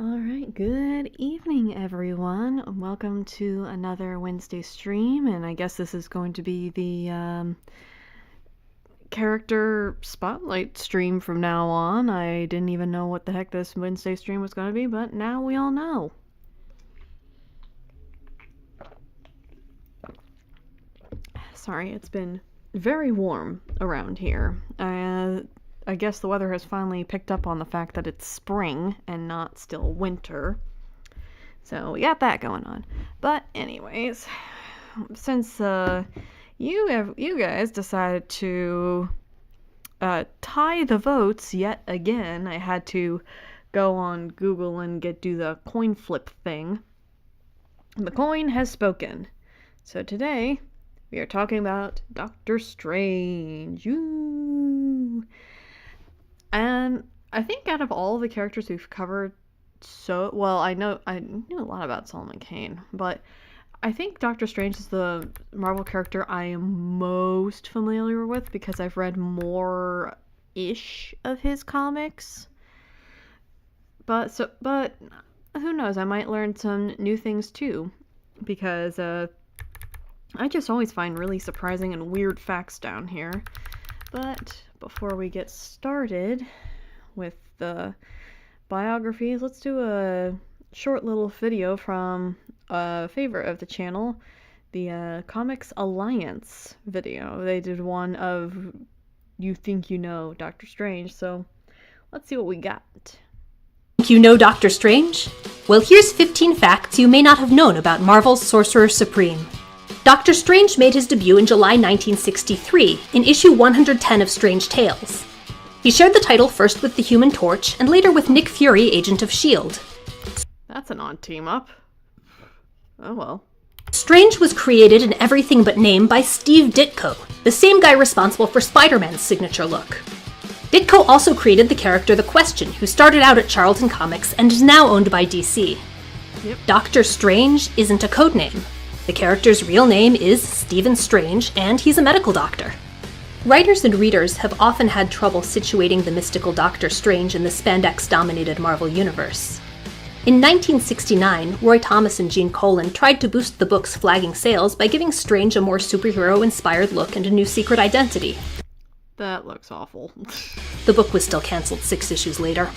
Alright, good evening everyone. Welcome to another Wednesday stream, and I guess this is going to be the character spotlight stream from now on. I didn't even know what the heck this Wednesday stream was going to be, but now we all know. Sorry, it's been very warm around here. I guess the weather has finally picked up on the fact that it's spring and not still winter. So we got that going on. But anyways, since you guys decided to tie the votes yet again, I had to go on Google and do the coin flip thing. The coin has spoken. So today we are talking about Doctor Strange. Ooh. And I think out of all the characters we've covered I knew a lot about Solomon Kane, but I think Doctor Strange is the Marvel character I am most familiar with because I've read more-ish of his comics. But who knows, I might learn some new things too, because I just always find really surprising and weird facts down here. But before we get started with the biographies, let's do a short little video from a favorite of the channel, the Comics Alliance video. They did one of You Think You Know Doctor Strange, so let's see what we got. You know Doctor Strange? Well, here's 15 facts you may not have known about Marvel's Sorcerer Supreme. Doctor Strange made his debut in July 1963 in issue 110 of Strange Tales. He shared the title first with the Human Torch and later with Nick Fury, Agent of S.H.I.E.L.D. That's an odd team-up. Oh well. Strange was created in everything but name by Steve Ditko, the same guy responsible for Spider-Man's signature look. Ditko also created the character The Question, who started out at Charlton Comics and is now owned by DC. Yep. Doctor Strange isn't a codename. The character's real name is Stephen Strange, and he's a medical doctor. Writers and readers have often had trouble situating the mystical Doctor Strange in the spandex-dominated Marvel Universe. In 1969, Roy Thomas and Gene Colan tried to boost the book's flagging sales by giving Strange a more superhero-inspired look and a new secret identity. That looks awful. The book was still cancelled 6 issues later.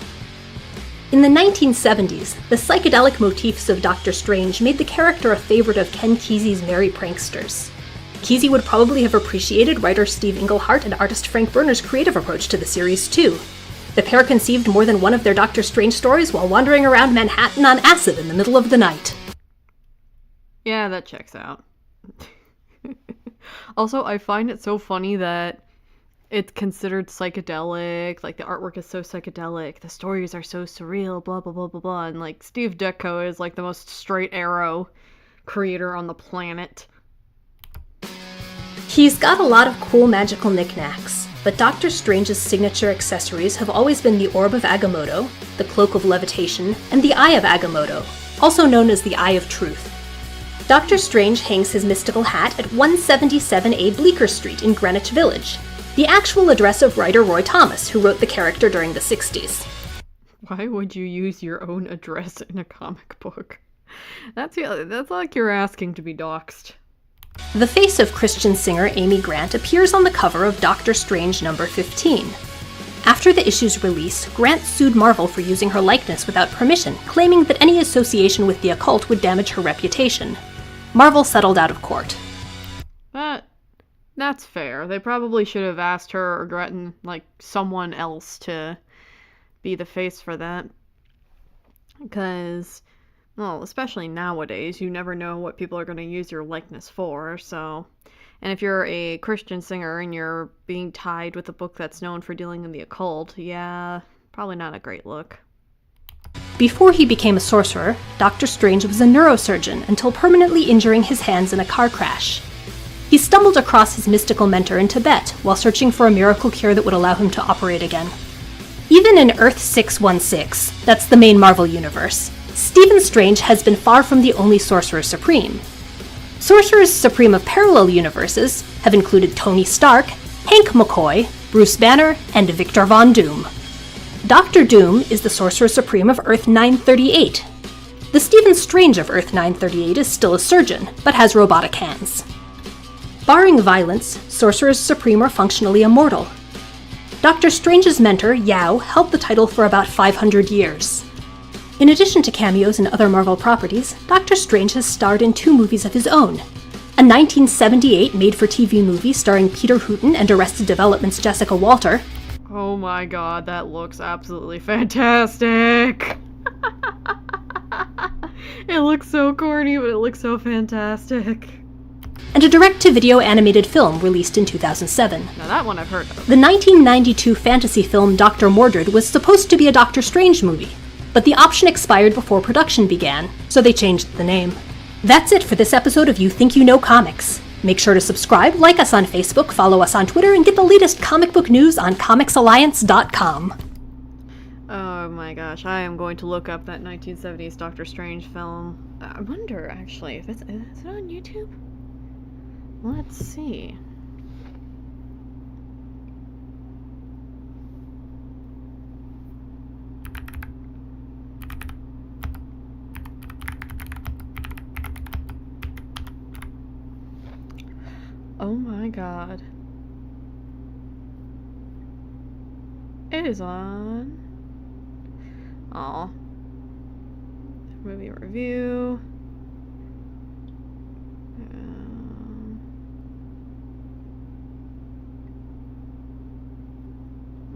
In the 1970s, the psychedelic motifs of Doctor Strange made the character a favorite of Ken Kesey's Merry Pranksters. Kesey would probably have appreciated writer Steve Englehart and artist Frank Berner's creative approach to the series, too. The pair conceived more than one of their Doctor Strange stories while wandering around Manhattan on acid in the middle of the night. Yeah, that checks out. Also, I find it so funny that it's considered psychedelic, like the artwork is so psychedelic, the stories are so surreal, blah blah blah blah blah, and like Steve Ditko is like the most straight arrow creator on the planet. He's got a lot of cool magical knickknacks, but Doctor Strange's signature accessories have always been the Orb of Agamotto, the Cloak of Levitation, and the Eye of Agamotto, also known as the Eye of Truth. Dr. Strange hangs his mystical hat at 177A Bleecker Street in Greenwich Village, the actual address of writer Roy Thomas, who wrote the character during the 60s. Why would you use your own address in a comic book? That's like you're asking to be doxxed. The face of Christian singer Amy Grant appears on the cover of Doctor Strange number 15. After the issue's release, Grant sued Marvel for using her likeness without permission, claiming that any association with the occult would damage her reputation. Marvel settled out of court. That's fair. They probably should have asked her or gotten, like, someone else to be the face for that. Because, well, especially nowadays, you never know what people are going to use your likeness for, so... And if you're a Christian singer and you're being tied with a book that's known for dealing in the occult, yeah, probably not a great look. Before he became a sorcerer, Doctor Strange was a neurosurgeon until permanently injuring his hands in a car crash. He stumbled across his mystical mentor in Tibet while searching for a miracle cure that would allow him to operate again. Even in Earth 616, that's the main Marvel universe, Stephen Strange has been far from the only Sorcerer Supreme. Sorcerers Supreme of parallel universes have included Tony Stark, Hank McCoy, Bruce Banner, and Victor Von Doom. Dr. Doom is the Sorcerer Supreme of Earth-938. The Stephen Strange of Earth-938 is still a surgeon, but has robotic hands. Barring violence, Sorcerers Supreme are functionally immortal. Dr. Strange's mentor, Yao, held the title for about 500 years. In addition to cameos in other Marvel properties, Doctor Strange has starred in 2 movies of his own. A 1978 made-for-TV movie starring Peter Hooton and Arrested Development's Jessica Walter. Oh my god, that looks absolutely fantastic! It looks so corny, but it looks so fantastic. And a direct-to-video animated film released in 2007. Now that one I've heard of. The 1992 fantasy film Dr. Mordred was supposed to be a Doctor Strange movie, but the option expired before production began, so they changed the name. That's it for this episode of You Think You Know Comics. Make sure to subscribe, like us on Facebook, follow us on Twitter, and get the latest comic book news on comicsalliance.com. Oh my gosh, I am going to look up that 1970s Doctor Strange film. I wonder, actually, if is it on YouTube? Let's see. Oh my god. It is on. Aw. Movie review.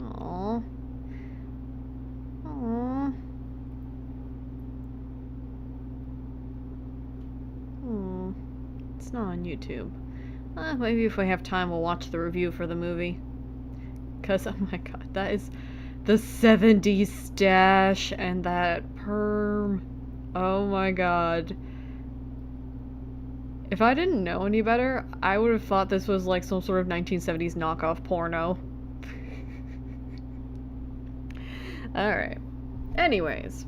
Aw. Aw. Oh. It's not on YouTube. Maybe if we have time, we'll watch the review for the movie. Because, oh my god, that is the 70s stash and that perm. Oh my god. If I didn't know any better, I would have thought this was like some sort of 1970s knockoff porno. Alright. Anyways.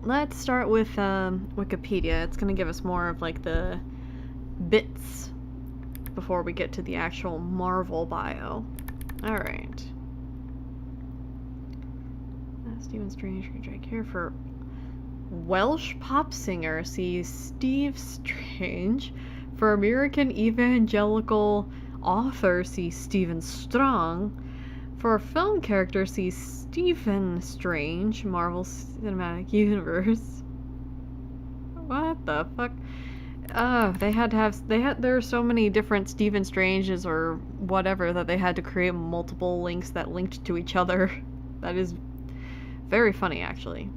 Let's start with Wikipedia. It's going to give us more of like the bits before we get to the actual Marvel bio. Alright. Stephen Strange, Drake here for Welsh pop singer. See Steve Strange. For American evangelical author, see Stephen Strong. For film character, see Stephen Strange, Marvel Cinematic Universe. What the fuck? There are so many different Stephen Stranges or whatever that they had to create multiple links that linked to each other. That is very funny, actually.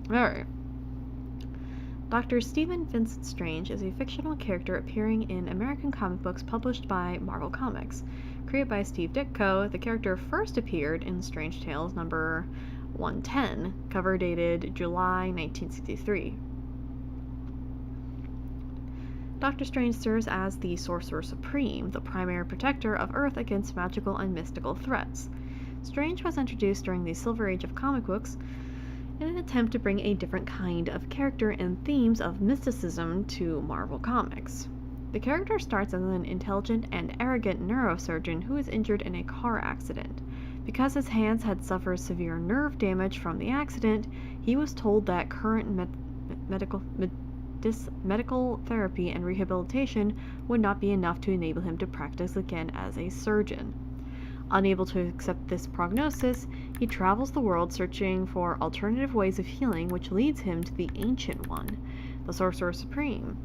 Alright. Dr. Stephen Vincent Strange is a fictional character appearing in American comic books published by Marvel Comics. Created by Steve Ditko, the character first appeared in Strange Tales number 110, cover dated July 1963. Dr. Strange serves as the Sorcerer Supreme, the primary protector of Earth against magical and mystical threats. Strange was introduced during the Silver Age of comic books in an attempt to bring a different kind of character and themes of mysticism to Marvel Comics. The character starts as an intelligent and arrogant neurosurgeon who is injured in a car accident. Because his hands had suffered severe nerve damage from the accident, he was told that current medical therapy and rehabilitation would not be enough to enable him to practice again as a surgeon. Unable to accept this prognosis, he travels the world searching for alternative ways of healing, which leads him to the Ancient One, the Sorcerer Supreme.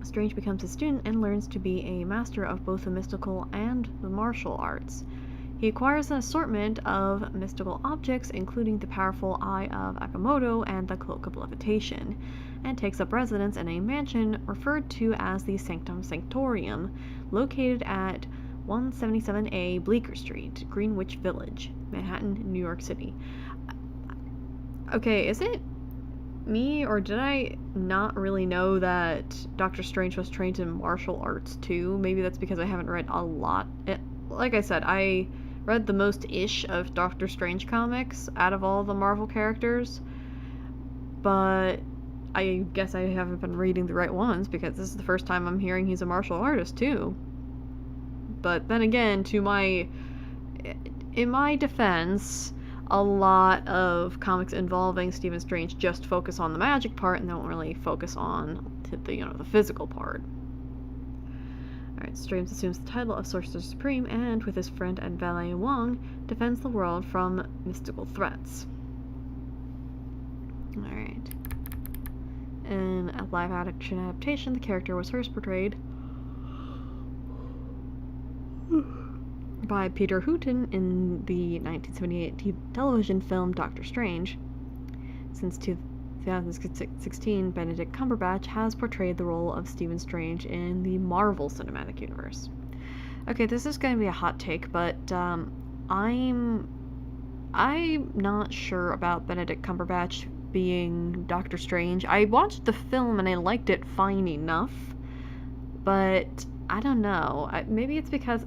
Strange becomes a student and learns to be a master of both the mystical and the martial arts. He acquires an assortment of mystical objects, including the powerful Eye of Agamotto and the Cloak of Levitation, and takes up residence in a mansion referred to as the Sanctum Sanctorum, located at 177A Bleecker Street, Greenwich Village, Manhattan, New York City. Okay, is it me, or did I not really know that Doctor Strange was trained in martial arts too? Maybe that's because I haven't read a lot. Like I said, I read the most-ish of Doctor Strange comics out of all the Marvel characters, but I guess I haven't been reading the right ones because this is the first time I'm hearing he's a martial artist too. But then again, to my in my defense, a lot of comics involving Stephen Strange just focus on the magic part and don't really focus on the physical part. Alright, Strange assumes the title of Sorcerer Supreme and, with his friend and valet Wong, defends the world from mystical threats. Alright. In a live-action adaptation, the character was first portrayed by Peter Houghton in the 1978 television film Doctor Strange. Since 2016, Benedict Cumberbatch has portrayed the role of Stephen Strange in the Marvel Cinematic Universe. Okay, this is going to be a hot take, but I'm not sure about Benedict Cumberbatch being Doctor Strange. I watched the film and I liked it fine enough, but I don't know. Maybe it's because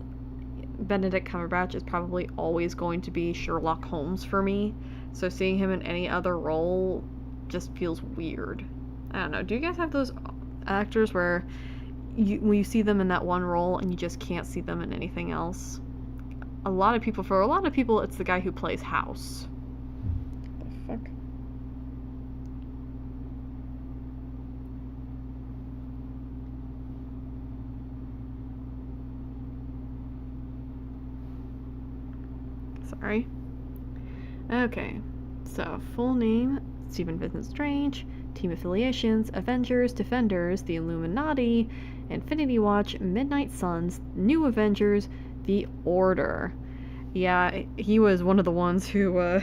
Benedict Cumberbatch is probably always going to be Sherlock Holmes for me, so seeing him in any other role just feels weird. I don't know. Do you guys have those actors where when you see them in that one role and you just can't see them in anything else? For a lot of people, it's the guy who plays House. What the fuck? Sorry. Okay, so full name, Stephen Vincent Strange, team affiliations, Avengers, Defenders, the Illuminati, Infinity Watch, Midnight Suns, New Avengers, the Order. Yeah, he was one of the ones who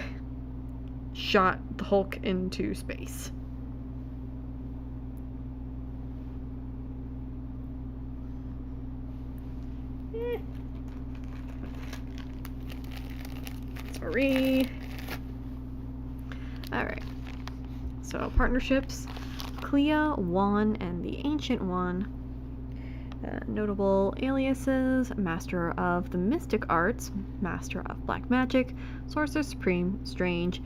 shot the Hulk into space. Sorry. Alright. So, partnerships. Clea, Wan, and the Ancient One. Notable aliases: Master of the Mystic Arts, Master of Black Magic, Sorcerer Supreme, Strange,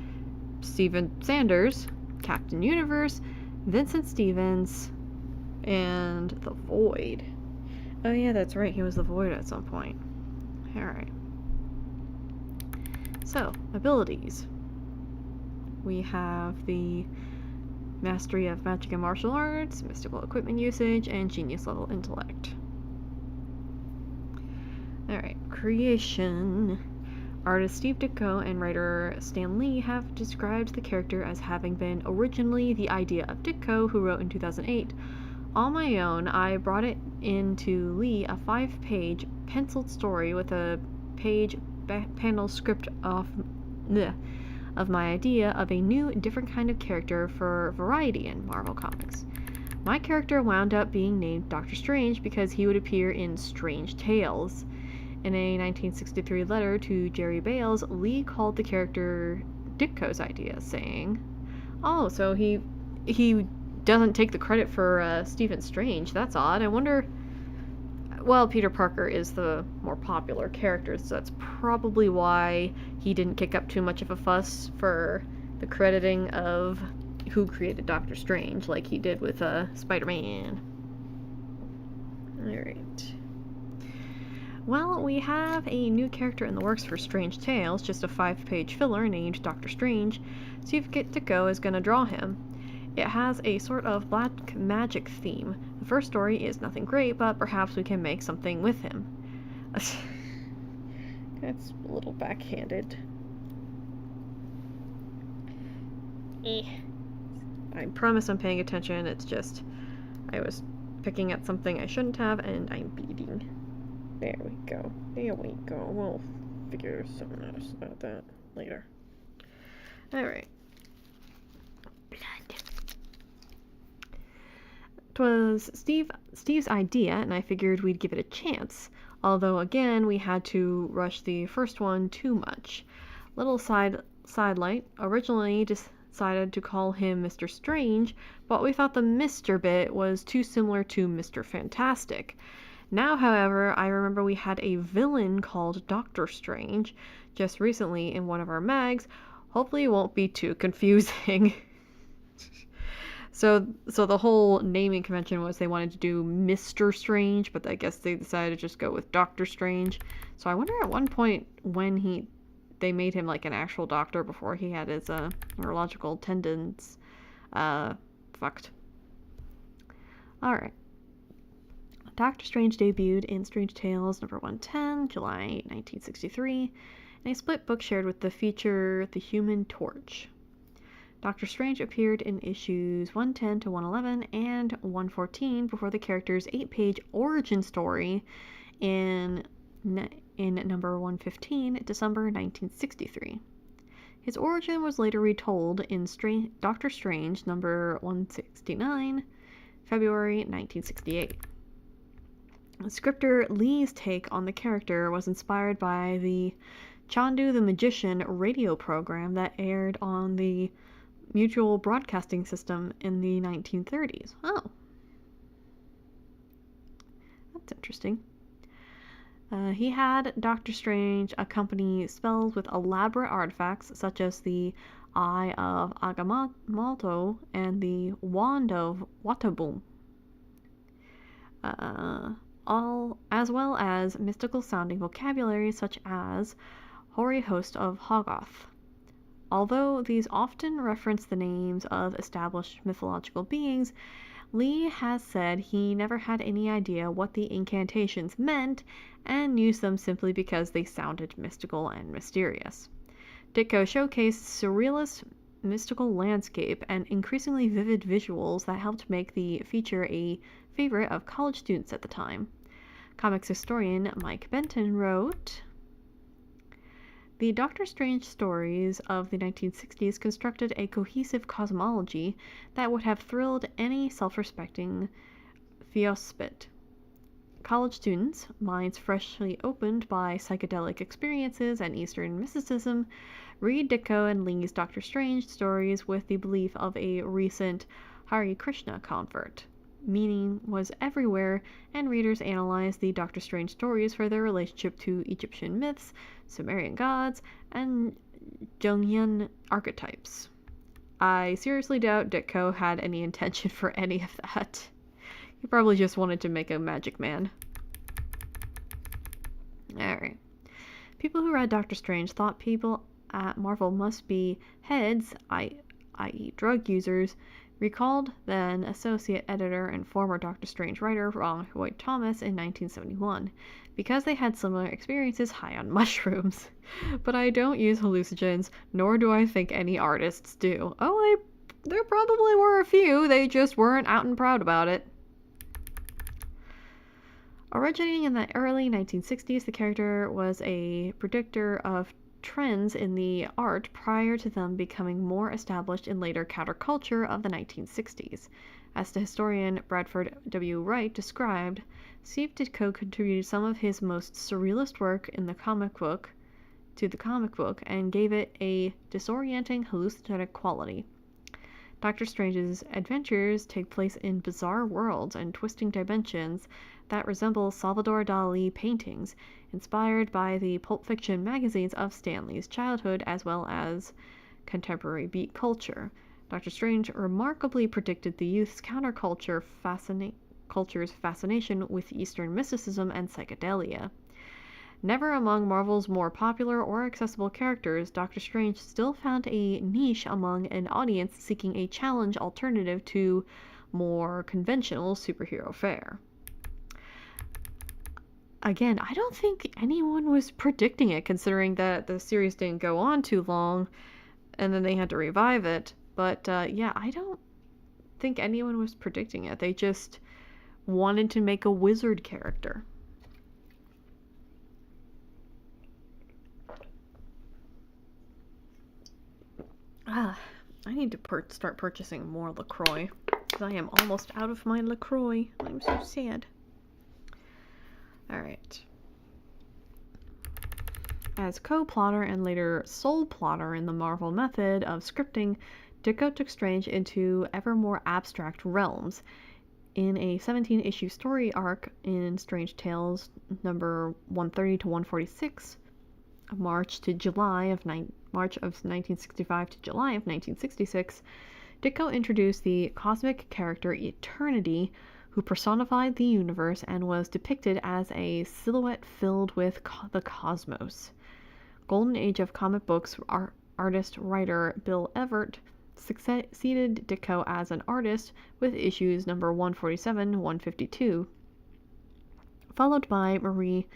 Stephen Sanders, Captain Universe, Vincent Stevens, and the Void. Oh yeah, that's right, he was the Void at some point. Alright. So, abilities. We have the Mastery of Magic and Martial Arts, Mystical Equipment Usage, and Genius Level Intellect. Alright, creation. Artist Steve Ditko and writer Stan Lee have described the character as having been originally the idea of Ditko, who wrote in 2008. On my own, I brought it into Lee a 5-page penciled story with a page panel script of my idea of a new, different kind of character for variety in Marvel Comics. My character wound up being named Doctor Strange because he would appear in Strange Tales. In a 1963 letter to Jerry Bales, Lee called the character Ditko's idea, saying, "Oh, so he doesn't take the credit for Stephen Strange. That's odd. I wonder..." Well, Peter Parker is the more popular character, so that's probably why he didn't kick up too much of a fuss for the crediting of who created Doctor Strange, like he did with Spider-Man. Alright. Well, we have a new character in the works for Strange Tales, just a 5-page filler named Doctor Strange. Steve Ditko is going to draw him. It has a sort of black magic theme. The first story is nothing great, but perhaps we can make something with him. That's a little backhanded. I promise I'm paying attention, it's just I was picking at something I shouldn't have and I'm bleeding. There we go. There we go. We'll figure something else about that later. Alright. Blood. It was Steve's idea, and I figured we'd give it a chance. Although, again, we had to rush the first one too much. Little sidelight. Originally decided to call him Mr. Strange, but we thought the Mr. bit was too similar to Mr. Fantastic. Now, however, I remember we had a villain called Doctor Strange just recently in one of our mags. Hopefully it won't be too confusing. So the whole naming convention was they wanted to do Mr. Strange, but I guess they decided to just go with Doctor Strange. So I wonder at one point when he they made him like an actual doctor before he had his neurological tendons fucked. Alright. Doctor Strange debuted in Strange Tales number 110, July 1963, in a split book shared with the feature The Human Torch. Doctor Strange appeared in issues 110 to 111 and 114 before the character's 8-page origin story in number 115, December 1963. His origin was later retold in Doctor Strange number 169, February 1968. Scripter Lee's take on the character was inspired by the Chandu the Magician radio program that aired on the Mutual Broadcasting System in the 1930s. Oh. That's interesting. He had Doctor Strange accompany spells with elaborate artifacts such as the Eye of Agamotto and the Wand of Watabum. All as well as mystical sounding vocabulary such as Hoary Host of Hoggoth. Although these often reference the names of established mythological beings, Lee has said he never had any idea what the incantations meant and used them simply because they sounded mystical and mysterious. Ditko showcased surrealist mystical landscape and increasingly vivid visuals that helped make the feature a favorite of college students at the time. Comics historian Mike Benton wrote, "The Doctor Strange stories of the 1960s constructed a cohesive cosmology that would have thrilled any self-respecting theospit. College students, minds freshly opened by psychedelic experiences and Eastern mysticism, read Ditko and Lee's Doctor Strange stories with the belief of a recent Hare Krishna convert. Meaning was everywhere, and readers analyzed the Doctor Strange stories for their relationship to Egyptian myths, Sumerian gods, and Jungian archetypes. I seriously doubt Ditko had any intention for any of that. He probably just wanted to make a magic man." Alright. People who read Doctor Strange thought people at Marvel must be heads, i.e. drug users, recalled then associate editor and former Doctor Strange writer Ron Lloyd Thomas in 1971, because they had similar experiences high on mushrooms. "But I don't use hallucinogens, nor do I think any artists do." Oh, there probably were a few, they just weren't out and proud about it. Originating in the early 1960s, the character was a predictor of trends in the art prior to them becoming more established in later counterculture of the 1960s. As the historian Bradford W. Wright described, Steve Ditko contributed some of his most surrealist work in the comic book and gave it a disorienting hallucinogenic quality. Doctor Strange's adventures take place in bizarre worlds and twisting dimensions that resemble Salvador Dali paintings, inspired by the Pulp Fiction magazines of Stan Lee's childhood as well as contemporary beat culture. Doctor Strange remarkably predicted the youth's counterculture's fascination with Eastern mysticism and psychedelia. Never among Marvel's more popular or accessible characters, Doctor Strange still found a niche among an audience seeking a challenge alternative to more conventional superhero fare. Again, I don't think anyone was predicting it, considering that the series didn't go on too long, and then they had to revive it. But yeah, I don't think anyone was predicting it. They just wanted to make a wizard character. I need to start purchasing more LaCroix, because I am almost out of my LaCroix. I'm so sad. Alright. As co-plotter and later sole plotter in the Marvel method of scripting, Ditko took Strange into ever more abstract realms. In a 17-issue story arc in Strange Tales number 130 to 146, March of 1965 to July of 1966, Ditko introduced the cosmic character Eternity, who personified the universe and was depicted as a silhouette filled with the cosmos. Golden Age of comic books artist-writer Bill Everett succeeded Ditko as an artist with issues number 147, 152, followed by Marie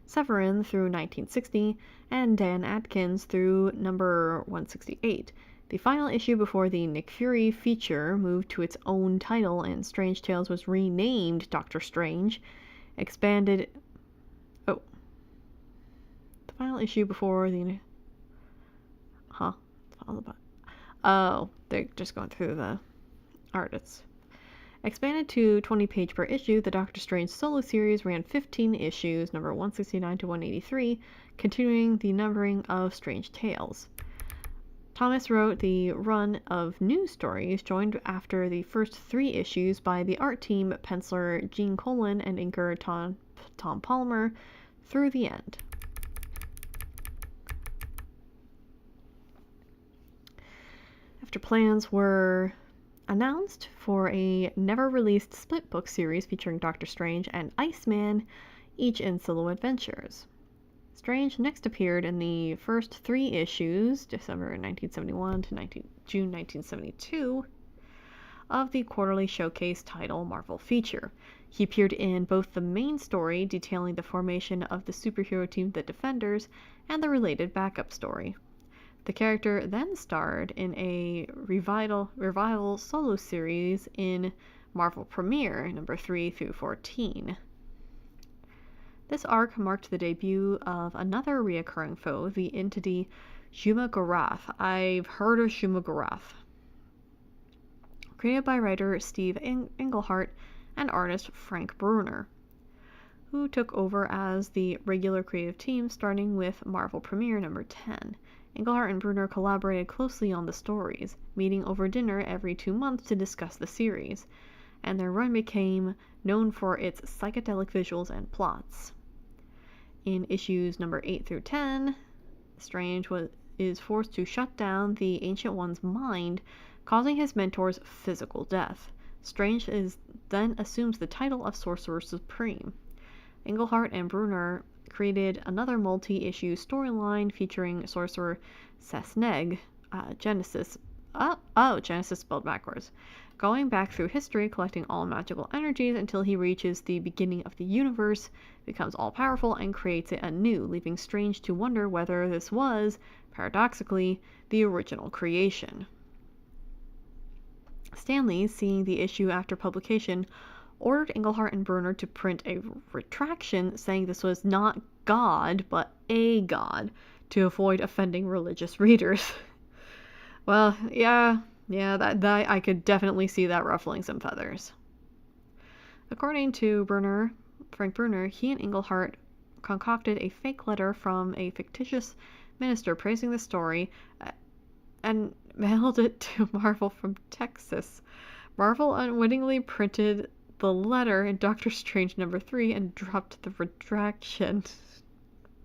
Severin through 1960 and Dan Adkins through number 168. The final issue before the Nick Fury feature moved to its own title and Strange Tales was renamed Doctor Strange, expanded... Oh. The final issue before the... Huh. Oh, they're just going through the artists. Expanded to 20 page per issue, the Doctor Strange solo series ran 15 issues, number 169 to 183, continuing the numbering of Strange Tales. Thomas wrote the run of new stories, joined after the first 3 issues by the art team penciler Gene Colan and inker Tom Palmer through the end. After plans were announced for a never-released split book series featuring Doctor Strange and Iceman, each in solo adventures. Strange next appeared in the first 3 issues, December 1971 to June 1972, of the quarterly showcase title Marvel Feature. He appeared in both the main story detailing the formation of the superhero team The Defenders and the related backup story. The character then starred in a revival solo series in Marvel Premiere, number 3 through 14. This arc marked the debut of another reoccurring foe, the entity Shuma-Gorath. I've heard of Shuma-Gorath. Created by writer Steve Englehart and artist Frank Brunner, who took over as the regular creative team starting with Marvel Premiere number 10. Englehart and Brunner collaborated closely on the stories, meeting over dinner every 2 months to discuss the series, and their run became known for its psychedelic visuals and plots. In issues number 8 through 10, Strange is forced to shut down the Ancient One's mind, causing his mentor's physical death. Strange then assumes the title of Sorcerer Supreme. Englehart and Brunner created another multi-issue storyline featuring Sorcerer Sasneg, Genesis spelled backwards, going back through history, collecting all magical energies until he reaches the beginning of the universe, becomes all-powerful, and creates it anew, leaving Strange to wonder whether this was, paradoxically, the original creation. Stan Lee, seeing the issue after publication, ordered Englehart and Brunner to print a retraction saying this was not God, but a god, to avoid offending religious readers. Well, yeah, that I could definitely see that ruffling some feathers. According to Frank Brunner, he and Englehart concocted a fake letter from a fictitious minister praising the story and mailed it to Marvel from Texas. Marvel unwittingly printed the letter in Doctor Strange number 3 and dropped the retraction.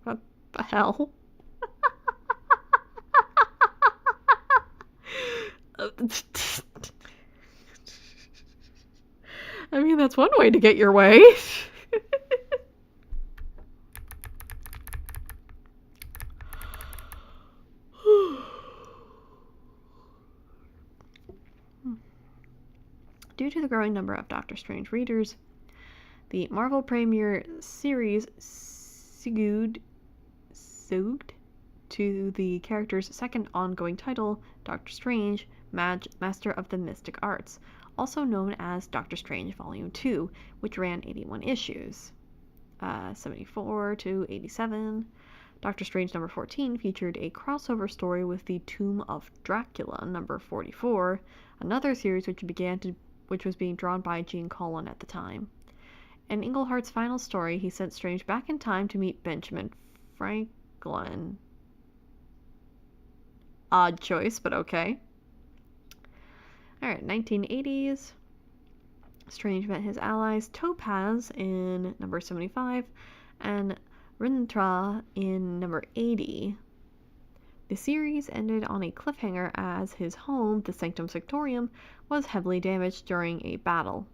What the hell? I mean, that's one way to get your way. Due to the growing number of Doctor Strange readers, the Marvel Premiere series segued to the character's second ongoing title, Doctor Strange, Master of the Mystic Arts, also known as Doctor Strange Volume 2, which ran 81 issues, 74 to 87. Doctor Strange number 14 featured a crossover story with the Tomb of Dracula, number 44, another series which was being drawn by Gene Colan at the time. In Englehart's final story, he sent Strange back in time to meet Benjamin Franklin. Odd choice, but okay. Alright, 1980s. Strange met his allies Topaz in number 75 and Rintrah in number 80. The series ended on a cliffhanger as his home, the Sanctum Sanctorum, was heavily damaged during a battle.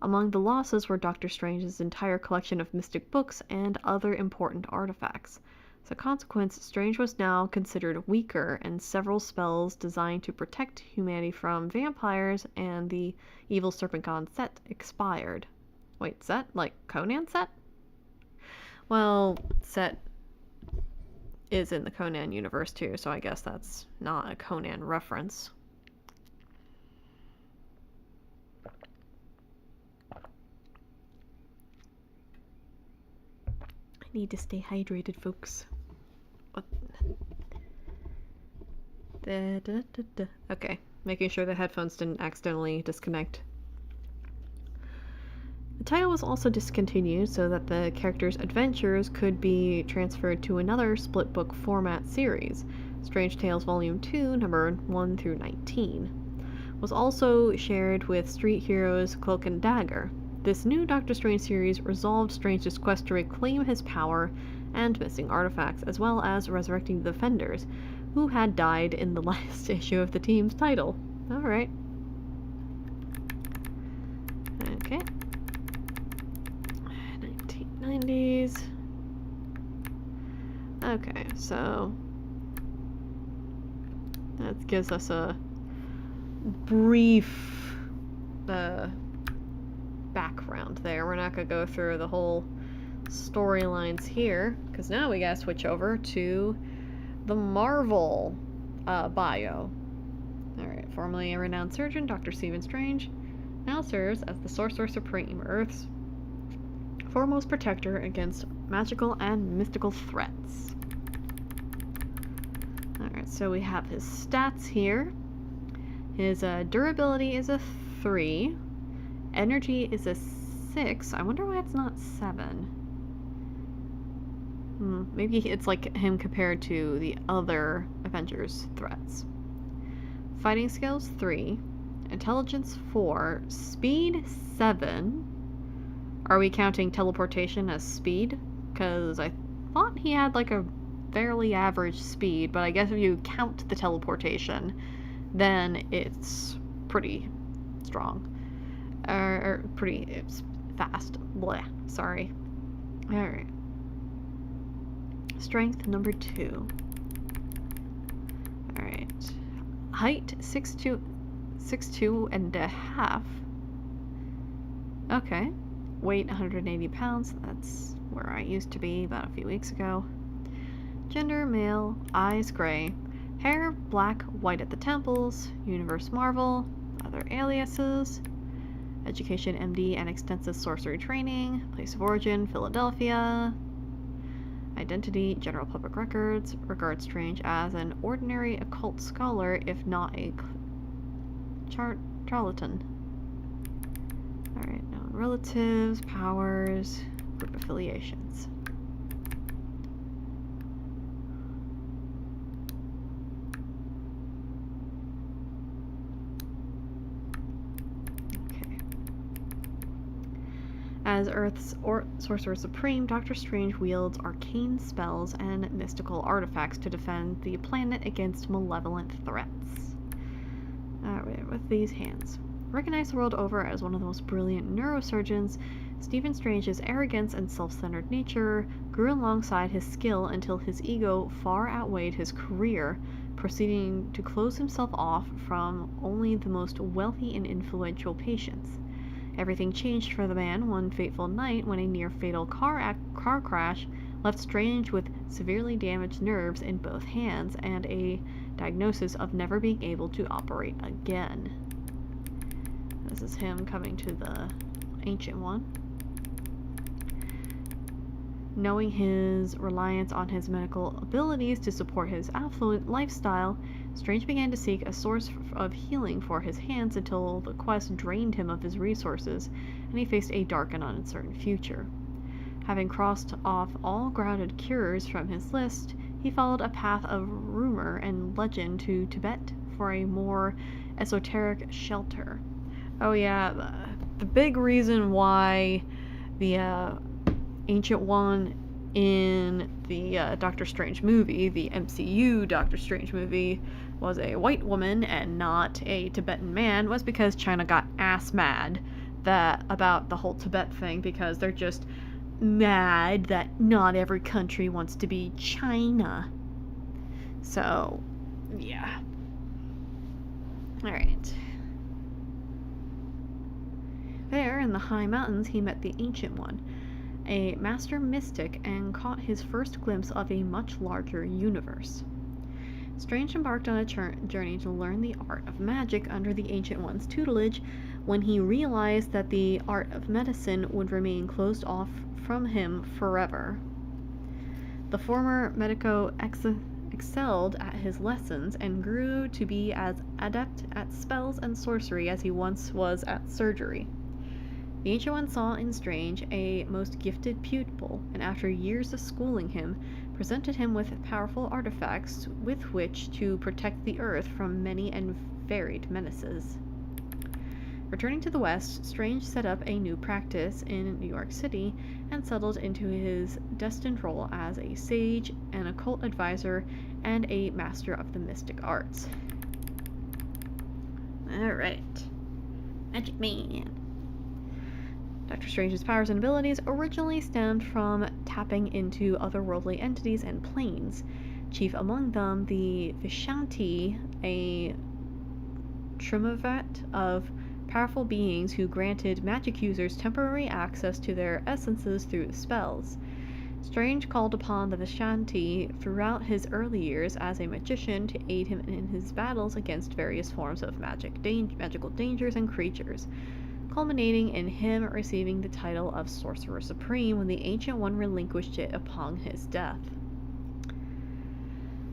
Among the losses were Doctor Strange's entire collection of mystic books and other important artifacts. As a consequence, Strange was now considered weaker, and several spells designed to protect humanity from vampires and the evil serpent god Set expired. Wait, Set? Like Conan Set? Well, Set is in the Conan universe too, so I guess that's not a Conan reference. I need to stay hydrated, folks. What? Okay, making sure the headphones didn't accidentally disconnect. The title was also discontinued so that the character's adventures could be transferred to another split book format series. Strange Tales Volume 2, number 1 through 19, was also shared with Street Heroes Cloak and Dagger. This new Doctor Strange series resolved Strange's quest to reclaim his power and missing artifacts, as well as resurrecting the Defenders, who had died in the last issue of the team's title. Alright. Okay. 1990s. Okay, so that gives us a brief background there. We're not going to go through the whole storylines here, because now we gotta switch over to the Marvel bio. Alright, formerly a renowned surgeon, Dr. Stephen Strange now serves as the Sorcerer Supreme, Earth's foremost protector against magical and mystical threats. Alright, so we have his stats here. His durability is a 3. Energy is a 6. I wonder why it's not 7. Maybe it's like him compared to the other Avengers threats. Fighting skills 3. Intelligence 4. Speed 7. Are we counting teleportation as speed? Because I thought he had like a fairly average speed, but I guess if you count the teleportation, then it's pretty strong. It's fast. Bleh. Sorry. Alright. Strength number 2. Alright. Height 6'2" and a half. Okay. Weight 180 pounds. That's where I used to be about a few weeks ago. Gender male. Eyes gray. Hair black, white at the temples. Universe Marvel. Other aliases. Education MD and extensive sorcery training. Place of origin Philadelphia. Identity general public records. Regards Strange as an ordinary occult scholar, if not a charlatan. Alright, known relatives, powers, group affiliations. As Earth's Sorcerer Supreme, Doctor Strange wields arcane spells and mystical artifacts to defend the planet against malevolent threats. With these hands. Recognized the world over as one of the most brilliant neurosurgeons, Stephen Strange's arrogance and self-centered nature grew alongside his skill until his ego far outweighed his career, proceeding to close himself off from only the most wealthy and influential patients. Everything changed for the man one fateful night when a near-fatal car crash left Strange with severely damaged nerves in both hands and a diagnosis of never being able to operate again. This is him coming to the Ancient One. Knowing his reliance on his medical abilities to support his affluent lifestyle, Strange began to seek a source of healing for his hands until the quest drained him of his resources, and he faced a dark and uncertain future. Having crossed off all grounded cures from his list, he followed a path of rumor and legend to Tibet for a more esoteric shelter. Oh yeah, the big reason why the Ancient One in the Doctor Strange movie, the MCU Doctor Strange movie, was a white woman and not a Tibetan man was because China got ass mad about the whole Tibet thing, because they're just mad that not every country wants to be China. So, yeah. Alright. There, in the high mountains, he met the Ancient One, a master mystic, and caught his first glimpse of a much larger universe. Strange embarked on a journey to learn the art of magic under the Ancient One's tutelage when he realized that the art of medicine would remain closed off from him forever. The former medico excelled at his lessons and grew to be as adept at spells and sorcery as he once was at surgery. The Ancient One saw in Strange a most gifted pupil, and after years of schooling him, presented him with powerful artifacts with which to protect the Earth from many and varied menaces. Returning to the West, Strange set up a new practice in New York City and settled into his destined role as a sage, an occult advisor, and a master of the mystic arts. Alright. Magic Man. Dr. Strange's powers and abilities originally stemmed from tapping into otherworldly entities and planes, chief among them the Vishanti, a triumvirate of powerful beings who granted magic users temporary access to their essences through spells. Strange called upon the Vishanti throughout his early years as a magician to aid him in his battles against various forms of magical dangers and creatures, culminating in him receiving the title of Sorcerer Supreme when the Ancient One relinquished it upon his death.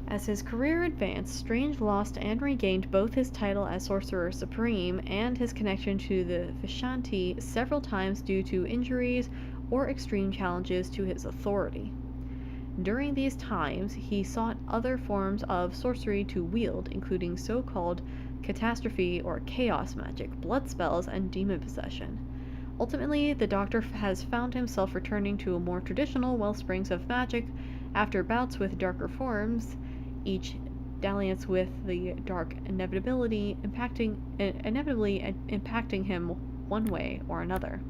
As his career advanced, Strange lost and regained both his title as Sorcerer Supreme and his connection to the Vishanti several times due to injuries or extreme challenges to his authority. During these times, he sought other forms of sorcery to wield, including so-called catastrophe or chaos magic, blood spells, and demon possession. Ultimately, the Doctor has found himself returning to a more traditional wellsprings of magic after bouts with darker forms, each dalliance with the dark inevitably impacting him one way or another.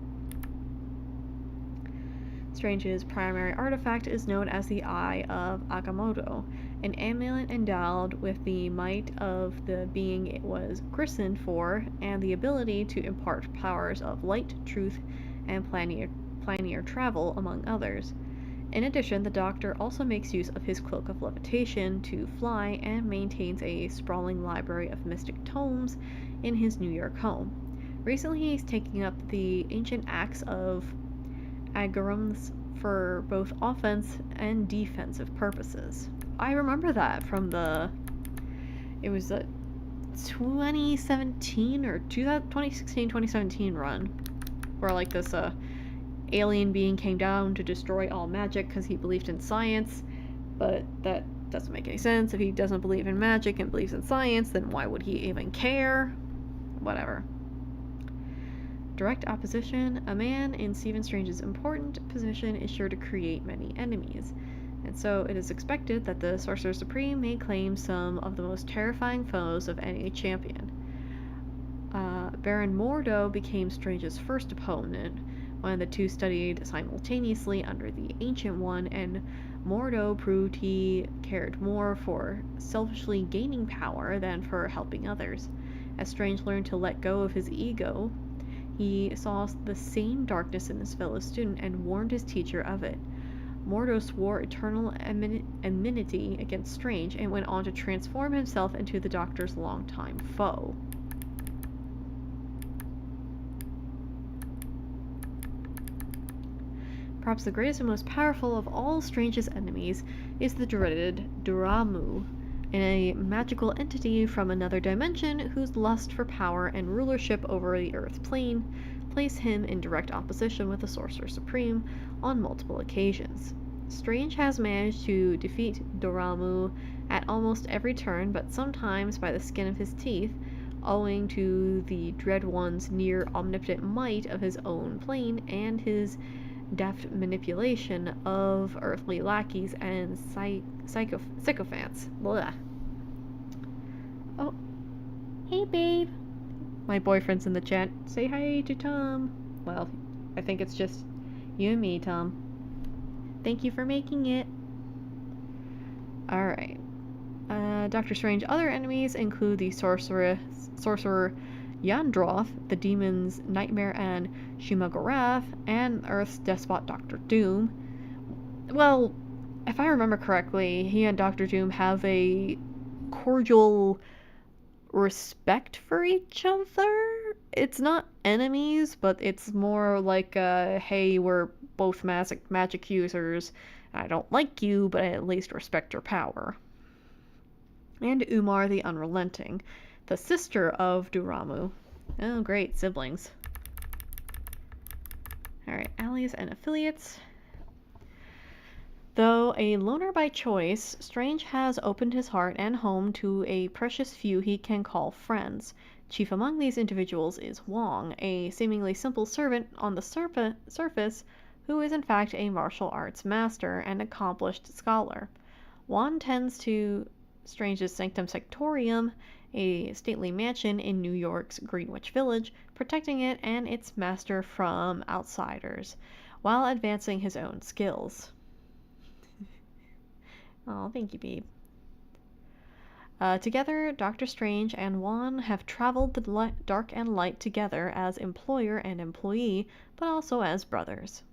Strange's primary artifact is known as the Eye of Agamotto, an amulet endowed with the might of the being it was christened for, and the ability to impart powers of light, truth, and planar travel, among others. In addition, the Doctor also makes use of his cloak of levitation to fly and maintains a sprawling library of mystic tomes in his New York home. Recently, he's taking up the ancient axe of Agarums for both offense and defensive purposes. I remember that from it was a 2017 or 2016-2017 run, where like this alien being came down to destroy all magic because he believed in science, but that doesn't make any sense. If he doesn't believe in magic and believes in science, then why would he even care? Whatever. Direct opposition. A man in Stephen Strange's important position is sure to create many enemies, and so it is expected that the Sorcerer Supreme may claim some of the most terrifying foes of any champion. Baron Mordo became Strange's first opponent when the two studied simultaneously under the Ancient One, and Mordo proved he cared more for selfishly gaining power than for helping others. As Strange learned to let go of his ego, he saw the same darkness in his fellow student and warned his teacher of it. Mordo swore eternal enmity against Strange and went on to transform himself into the Doctor's longtime foe. Perhaps the greatest and most powerful of all Strange's enemies is the dreaded Dormammu, a magical entity from another dimension whose lust for power and rulership over the Earth plane place him in direct opposition with the Sorcerer Supreme on multiple occasions. Strange has managed to defeat Dormammu at almost every turn, but sometimes by the skin of his teeth, owing to the Dread One's near omnipotent might of his own plane and his deft manipulation of earthly lackeys and sycophants. Blah. Oh, hey babe. My boyfriend's in the chat. Say hi to Tom. Well, I think it's just you and me, Tom. Thank you for making it. Alright. Doctor Strange's other enemies include the sorcerer Yandroth, the demons Nightmare and Shuma-Gorath, and Earth's despot Doctor Doom. Well, if I remember correctly, he and Doctor Doom have a cordial respect for each other. It's not enemies, but it's more like, hey, we're both magic users. I don't like you, but I at least respect your power. And Umar the Unrelenting, the sister of Duramu. Oh, great, siblings. Alright, allies and affiliates. Though a loner by choice, Strange has opened his heart and home to a precious few he can call friends. Chief among these individuals is Wong, a seemingly simple servant on the surface who is in fact a martial arts master and accomplished scholar. Wong tends to Strange's Sanctum Sanctorum, a stately mansion in New York's Greenwich Village, protecting it and its master from outsiders, while advancing his own skills. Oh, thank you, babe. Together, Doctor Strange and Wong have traveled the dark and light together as employer and employee, but also as brothers.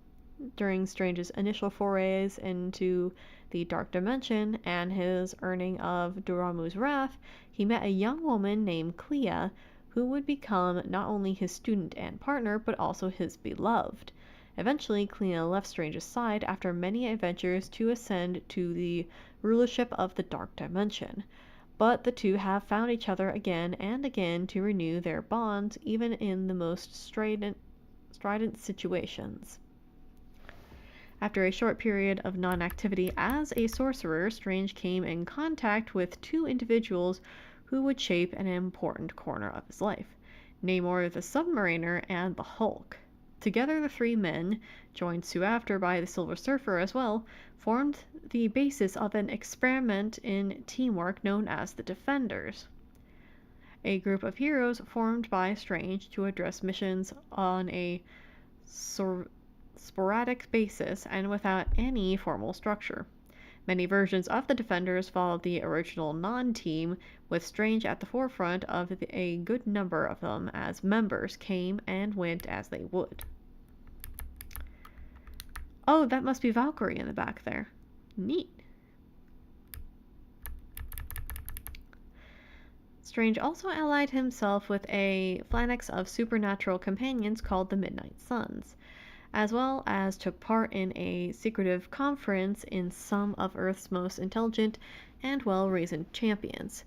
During Strange's initial forays into the Dark Dimension and his earning of Duramu's wrath, he met a young woman named Clea, who would become not only his student and partner, but also his beloved. Eventually, Clea left Strange's side after many adventures to ascend to the rulership of the Dark Dimension. But the two have found each other again and again to renew their bond, even in the most strident situations. After a short period of non-activity as a sorcerer, Strange came in contact with two individuals who would shape an important corner of his life: Namor the Submariner and the Hulk. Together, the three men, joined soon after by the Silver Surfer as well, formed the basis of an experiment in teamwork known as the Defenders. A group of heroes formed by Strange to address missions on a sporadic basis and without any formal structure. Many versions of the Defenders followed the original non-team, with Strange at the forefront of a good number of them, as members came and went as they would. Oh, that must be Valkyrie in the back there. Neat. Strange also allied himself with a phalanx of supernatural companions called the Midnight Suns, as well as took part in a secretive conference in some of Earth's most intelligent and well-reasoned champions.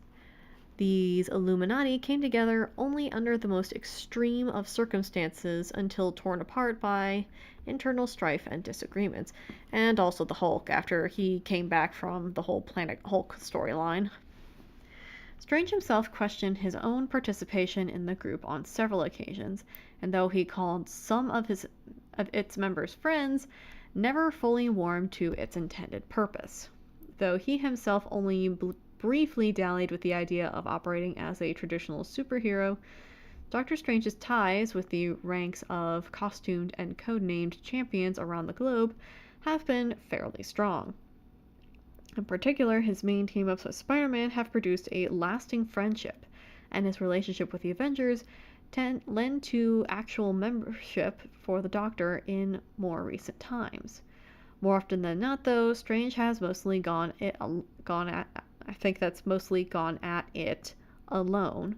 These Illuminati came together only under the most extreme of circumstances until torn apart by internal strife and disagreements, and also the Hulk after he came back from the whole Planet Hulk storyline. Strange himself questioned his own participation in the group on several occasions, and though he called some of its members friends, never fully warmed to its intended purpose. Though he himself only briefly dallied with the idea of operating as a traditional superhero, Doctor Strange's ties with the ranks of costumed and codenamed champions around the globe have been fairly strong. In particular, his main team-ups with Spider-Man have produced a lasting friendship, and his relationship with the Avengers lend to actual membership for the Doctor in more recent times. More often than not, though, Strange has mostly gone at it alone,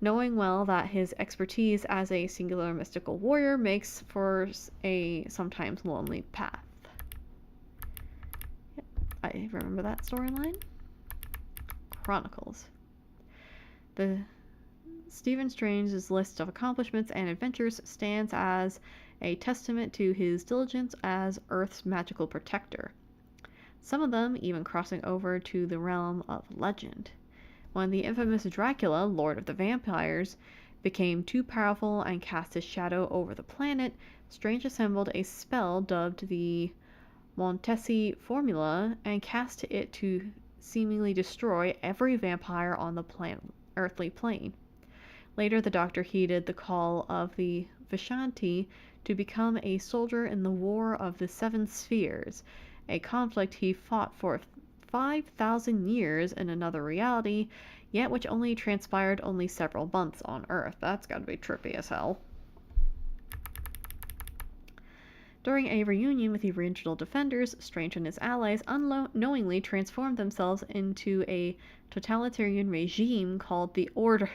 knowing well that his expertise as a singular mystical warrior makes for a sometimes lonely path. Yep, I remember that storyline. Chronicles. The Stephen Strange's list of accomplishments and adventures stands as a testament to his diligence as Earth's magical protector, some of them even crossing over to the realm of legend. When the infamous Dracula, Lord of the Vampires, became too powerful and cast his shadow over the planet, Strange assembled a spell dubbed the Montesi Formula and cast it to seemingly destroy every vampire on the earthly plane. Later, the Doctor heeded the call of the Vishanti to become a soldier in the War of the Seven Spheres, a conflict he fought for 5,000 years in another reality, yet which only transpired only several months on Earth. That's gotta be trippy as hell. During a reunion with the original Defenders, Strange and his allies unknowingly transformed themselves into a totalitarian regime called the Order.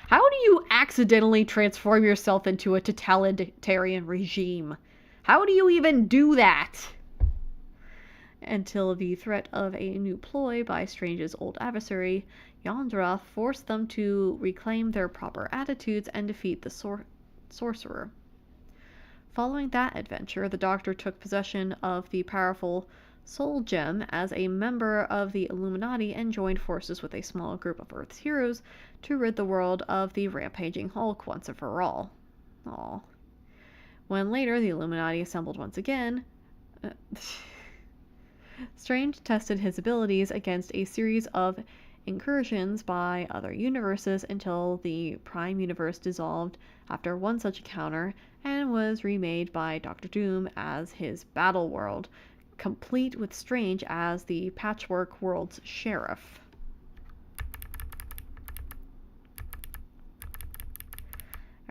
How do you accidentally transform yourself into a totalitarian regime? How do you even do that? Until the threat of a new ploy by Strange's old adversary, Yondrath, forced them to reclaim their proper attitudes and defeat the sorcerer. Following that adventure, the Doctor took possession of the powerful Soul Gem as a member of the Illuminati and joined forces with a small group of Earth's heroes to rid the world of the rampaging Hulk once and for all. Aww. When later the Illuminati assembled once again, Strange tested his abilities against a series of incursions by other universes until the Prime Universe dissolved after one such encounter and was remade by Doctor Doom as his battle world, complete with Strange as the Patchwork World's sheriff.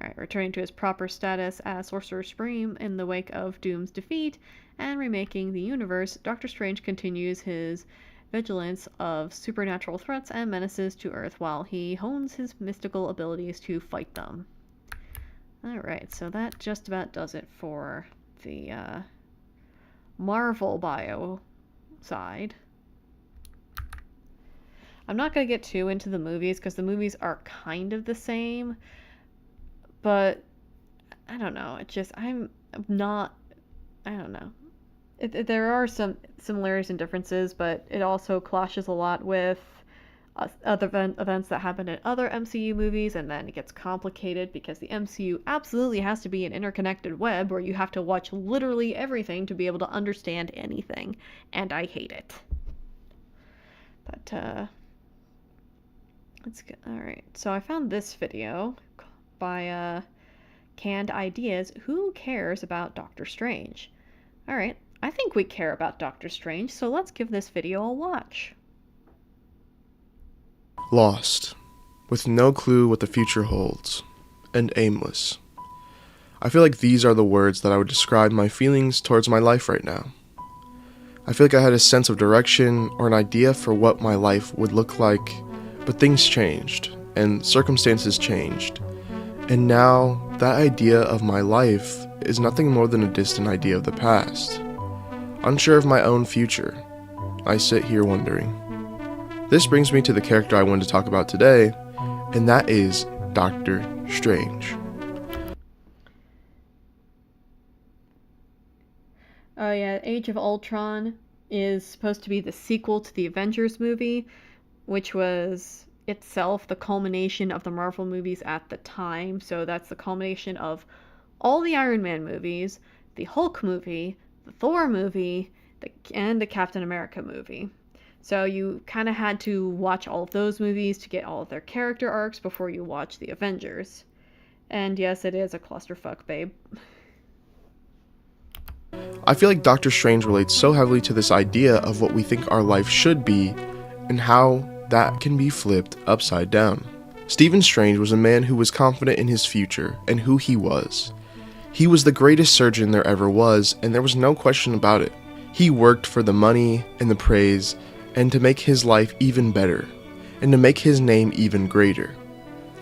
Alright, returning to his proper status as Sorcerer Supreme in the wake of Doom's defeat and remaking the universe, Doctor Strange continues his vigilance of supernatural threats and menaces to Earth while he hones his mystical abilities to fight them. Alright, so that just about does it for the Marvel bio side. I'm not going to get too into the movies because the movies are kind of the same, but I don't know, I don't know. There are some similarities and differences, but it also clashes a lot with other events that happen in other MCU movies, and then it gets complicated because the MCU absolutely has to be an interconnected web where you have to watch literally everything to be able to understand anything, and I hate it. But, let's go. Alright, so I found this video by Canned Ideas. Who cares about Doctor Strange? Alright, I think we care about Doctor Strange, so let's give this video a watch. Lost, with no clue what the future holds, and aimless. I feel like these are the words that I would describe my feelings towards my life right now. I feel like I had a sense of direction or an idea for what my life would look like, but things changed, and circumstances changed. And now, that idea of my life is nothing more than a distant idea of the past. Unsure of my own future, I sit here wondering. This brings me to the character I wanted to talk about today, and that is Doctor Strange. Oh yeah, Age of Ultron is supposed to be the sequel to the Avengers movie, which was itself the culmination of the Marvel movies at the time. So that's the culmination of all the Iron Man movies, the Hulk movie, the Thor movie, and the Captain America movie. So you kind of had to watch all of those movies to get all of their character arcs before you watch the Avengers. And yes, it is a clusterfuck, babe. I feel like Doctor Strange relates so heavily to this idea of what we think our life should be, and how that can be flipped upside down. Stephen Strange was a man who was confident in his future and who he was. He was the greatest surgeon there ever was, and there was no question about it. He worked for the money and the praise, and to make his life even better, and to make his name even greater.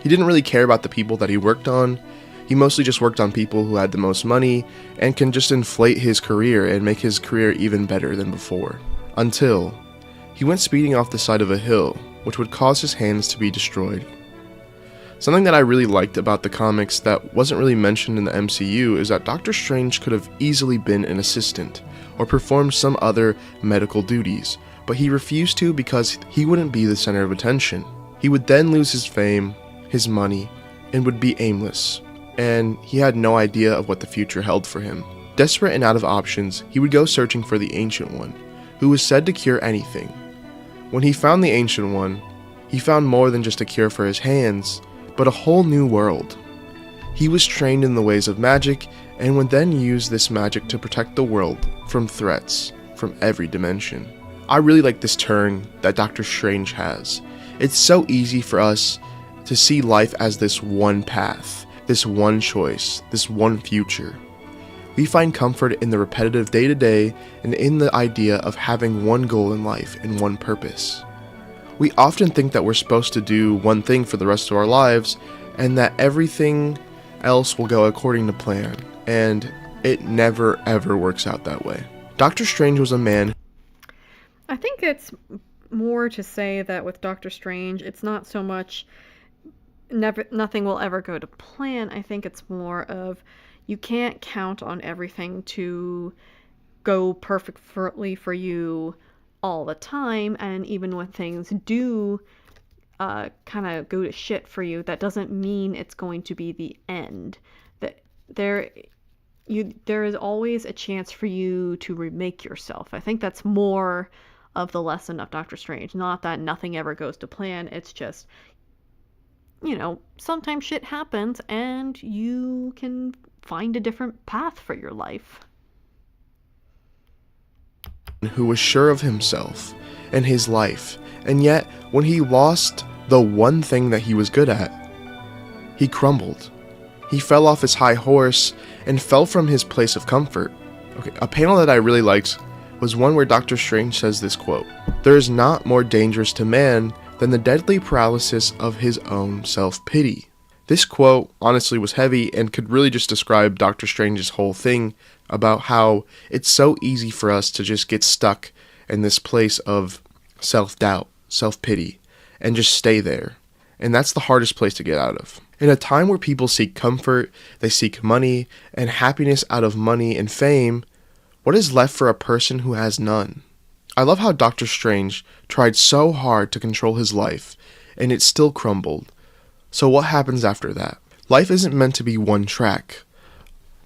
He didn't really care about the people that he worked on. He mostly just worked on people who had the most money and can just inflate his career and make his career even better than before. Until he went speeding off the side of a hill, which would cause his hands to be destroyed. Something that I really liked about the comics that wasn't really mentioned in the MCU is that Doctor Strange could have easily been an assistant or performed some other medical duties, but he refused to because he wouldn't be the center of attention. He would then lose his fame, his money, and would be aimless, and he had no idea of what the future held for him. Desperate and out of options, he would go searching for the Ancient One, who was said to cure anything. When he found the Ancient One, he found more than just a cure for his hands, but a whole new world. He was trained in the ways of magic and would then use this magic to protect the world from threats from every dimension. I really like this turn that Doctor Strange has. It's so easy for us to see life as this one path, this one choice, this one future. We find comfort in the repetitive day-to-day and in the idea of having one goal in life and one purpose. We often think that we're supposed to do one thing for the rest of our lives and that everything else will go according to plan, and it never ever works out that way. Doctor Strange was a man. I think it's more to say that with Doctor Strange, it's not so much nothing will ever go to plan. I think it's more of you can't count on everything to go perfectly for you all the time, and even when things do kind of go to shit for you, that doesn't mean it's going to be the end. That there is always a chance for you to remake yourself. I think that's more of the lesson of Doctor Strange. Not that nothing ever goes to plan. It's just, sometimes shit happens and you can find a different path for your life. Who was sure of himself and his life, and yet when he lost the one thing that he was good at, he crumbled. He fell off his high horse and fell from his place of comfort. Okay, a panel that I really liked was one where Doctor Strange says this quote: "There is not more dangerous to man than the deadly paralysis of his own self-pity." This quote honestly was heavy and could really just describe Doctor Strange's whole thing about how it's so easy for us to just get stuck in this place of self-doubt, self-pity, and just stay there. And that's the hardest place to get out of. In a time where people seek comfort, they seek money and happiness out of money and fame, what is left for a person who has none? I love how Doctor Strange tried so hard to control his life, and it still crumbled. So what happens after that? Life isn't meant to be one track.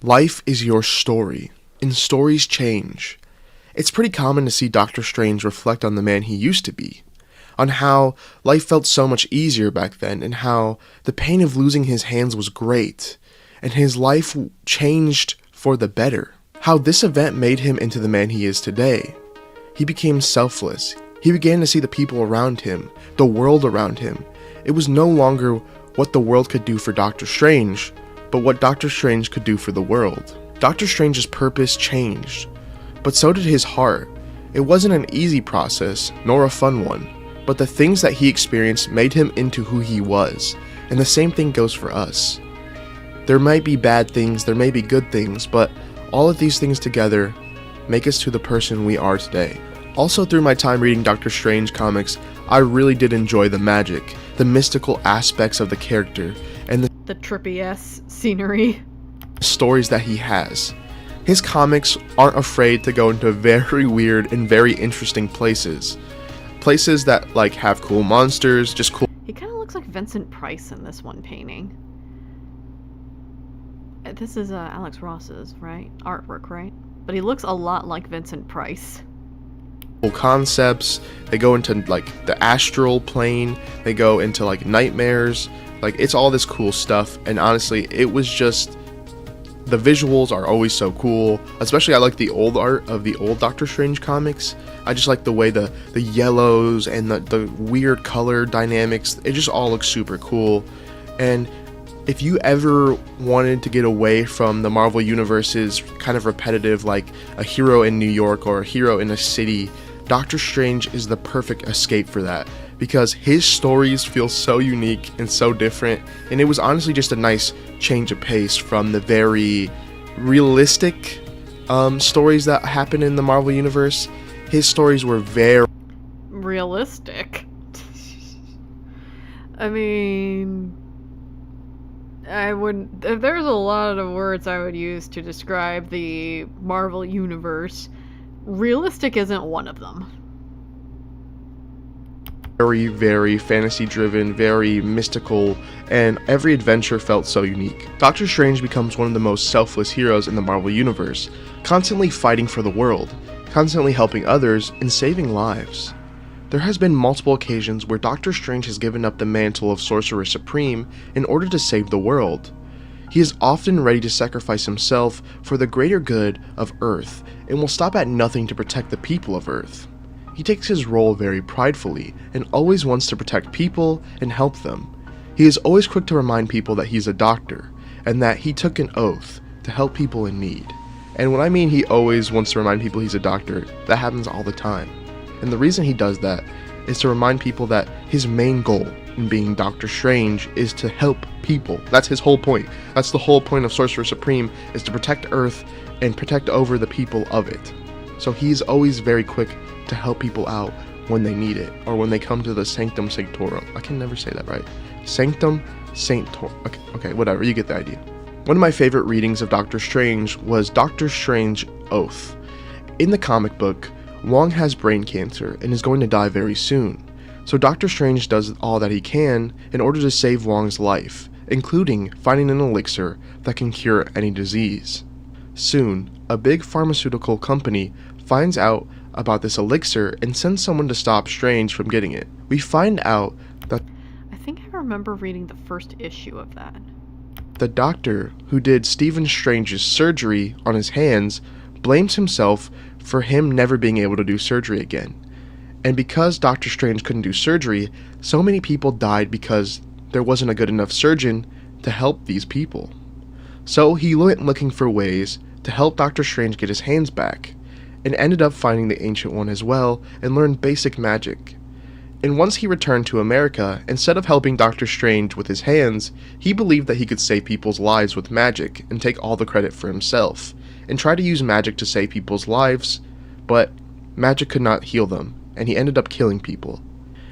Life is your story, and stories change. It's pretty common to see Doctor Strange reflect on the man he used to be, on how life felt so much easier back then, and how the pain of losing his hands was great, and his life changed for the better. How this event made him into the man he is today. He became selfless. He began to see the people around him, the world around him. It was no longer what the world could do for Doctor Strange, but what Doctor Strange could do for the world. Doctor Strange's purpose changed, but so did his heart. It wasn't an easy process, nor a fun one, but the things that he experienced made him into who he was, and the same thing goes for us. There might be bad things, there may be good things, but all of these things together make us to the person we are today. Also, through my time reading Doctor Strange comics, I really did enjoy the magic, the mystical aspects of the character, and the trippy-ass scenery. Stories that he has. His comics aren't afraid to go into very weird and very interesting places. Places that have cool monsters, just cool. He kind of looks like Vincent Price in this one painting. This is Alex Ross's, right? Artwork, right? But he looks a lot like Vincent Price. Concepts. They go into the astral plane. They go into nightmares. It's all this cool stuff. And honestly, it was just, the visuals are always so cool. Especially I like the old art of the old Doctor Strange comics. I just like the way the yellows and the weird color dynamics. It just all looks super cool. And if you ever wanted to get away from the Marvel Universe's kind of repetitive, a hero in New York or a hero in a city, Doctor Strange is the perfect escape for that, because his stories feel so unique and so different, and it was honestly just a nice change of pace from the very realistic stories that happen in the Marvel Universe. His stories were very realistic. I mean, I wouldn't. There's a lot of words I would use to describe the Marvel Universe. Realistic isn't one of them. Very, very fantasy-driven, very mystical, and every adventure felt so unique. Doctor Strange becomes one of the most selfless heroes in the Marvel Universe, constantly fighting for the world, constantly helping others, and saving lives. There has been multiple occasions where Doctor Strange has given up the mantle of Sorcerer Supreme in order to save the world. He is often ready to sacrifice himself for the greater good of Earth and will stop at nothing to protect the people of Earth. He takes his role very pridefully and always wants to protect people and help them. He is always quick to remind people that he's a doctor and that he took an oath to help people in need. And when I mean he always wants to remind people he's a doctor, that happens all the time. And the reason he does that is to remind people that his main goal in being Doctor Strange is to help people. That's his whole point. That's the whole point of Sorcerer Supreme, is to protect Earth and protect over the people of it. So he's always very quick to help people out when they need it, or when they come to the Sanctum Sanctorum. I can never say that right. Sanctum Sanctorum. Okay, whatever, you get the idea. One of my favorite readings of Doctor Strange was Doctor Strange Oath. In the comic book, Wong has brain cancer and is going to die very soon. So Doctor Strange does all that he can in order to save Wong's life, including finding an elixir that can cure any disease. Soon, a big pharmaceutical company finds out about this elixir and sends someone to stop Strange from getting it. We find out that I think I remember reading the first issue of that. the doctor who did Stephen Strange's surgery on his hands blames himself for him never being able to do surgery again. And because Doctor Strange couldn't do surgery, so many people died because there wasn't a good enough surgeon to help these people. So he went looking for ways to help Doctor Strange get his hands back, and ended up finding the Ancient One as well, and learned basic magic. And once he returned to America, instead of helping Doctor Strange with his hands, he believed that he could save people's lives with magic and take all the credit for himself, and try to use magic to save people's lives, but magic could not heal them, and he ended up killing people.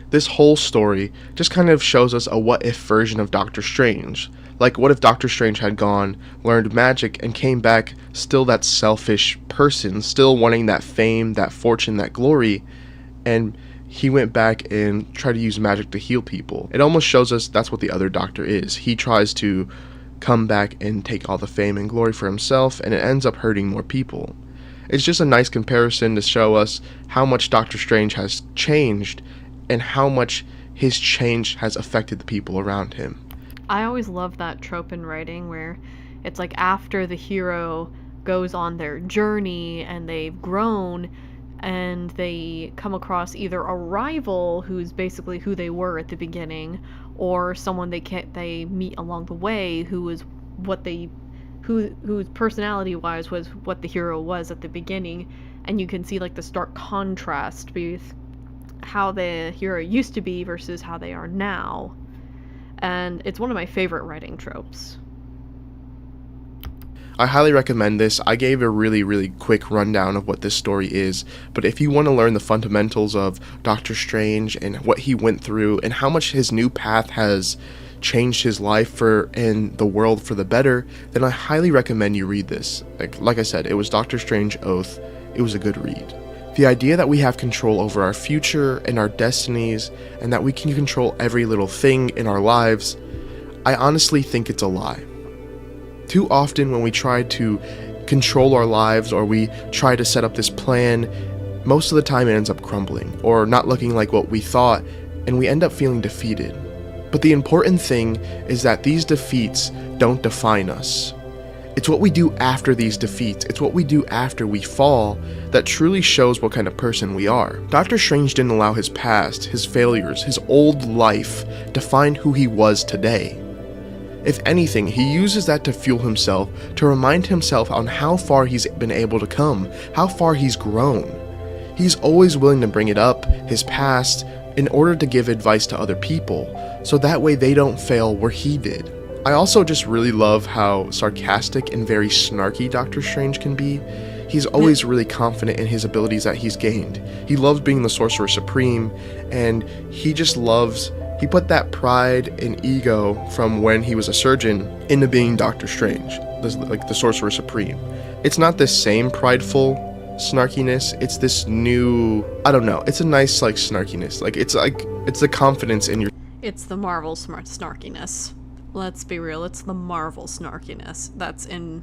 This whole story just kind of shows us a what-if version of Doctor Strange. Like, what if Doctor Strange had gone, learned magic, and came back still that selfish person, still wanting that fame, that fortune, that glory, and he went back and tried to use magic to heal people. It almost shows us that's what the other Doctor is. He tries to come back and take all the fame and glory for himself, and it ends up hurting more people. It's just a nice comparison to show us how much Doctor Strange has changed and how much his change has affected the people around him. I always love that trope in writing where it's like after the hero goes on their journey and they've grown and they come across either a rival who's basically who they were at the beginning, or someone they meet along the way whose personality wise was what the hero was at the beginning, and you can see like the stark contrast with how the hero used to be versus how they are now. And it's one of my favorite writing tropes. I highly recommend this. I gave a really quick rundown of what this story is, but if you want to learn the fundamentals of Doctor Strange and what he went through and how much his new path has changed his life and the world for the better, then I highly recommend you read this. Like I said, it was Doctor Strange Oath. It was a good read. The idea that we have control over our future and our destinies, and that we can control every little thing in our lives, I honestly think it's a lie. Too often when we try to control our lives or we try to set up this plan, most of the time it ends up crumbling or not looking like what we thought, and we end up feeling defeated. But the important thing is that these defeats don't define us. It's what we do after these defeats, it's what we do after we fall, that truly shows what kind of person we are. Doctor Strange didn't allow his past, his failures, his old life define who he was today. If anything, he uses that to fuel himself, to remind himself on how far he's been able to come, how far he's grown. He's always willing to bring it up, his past, in order to give advice to other people, so that way they don't fail where he did. I also just really love how sarcastic and very snarky Doctor Strange can be. He's always really confident in his abilities that he's gained. He loves being the Sorcerer Supreme, and he put that pride and ego from when he was a surgeon into being Doctor Strange, like the Sorcerer Supreme. It's not this same prideful snarkiness, it's this new, I don't know, it's a nice like snarkiness. It's the confidence in your... It's the Marvel snarkiness. Let's be real, it's the Marvel snarkiness. That's in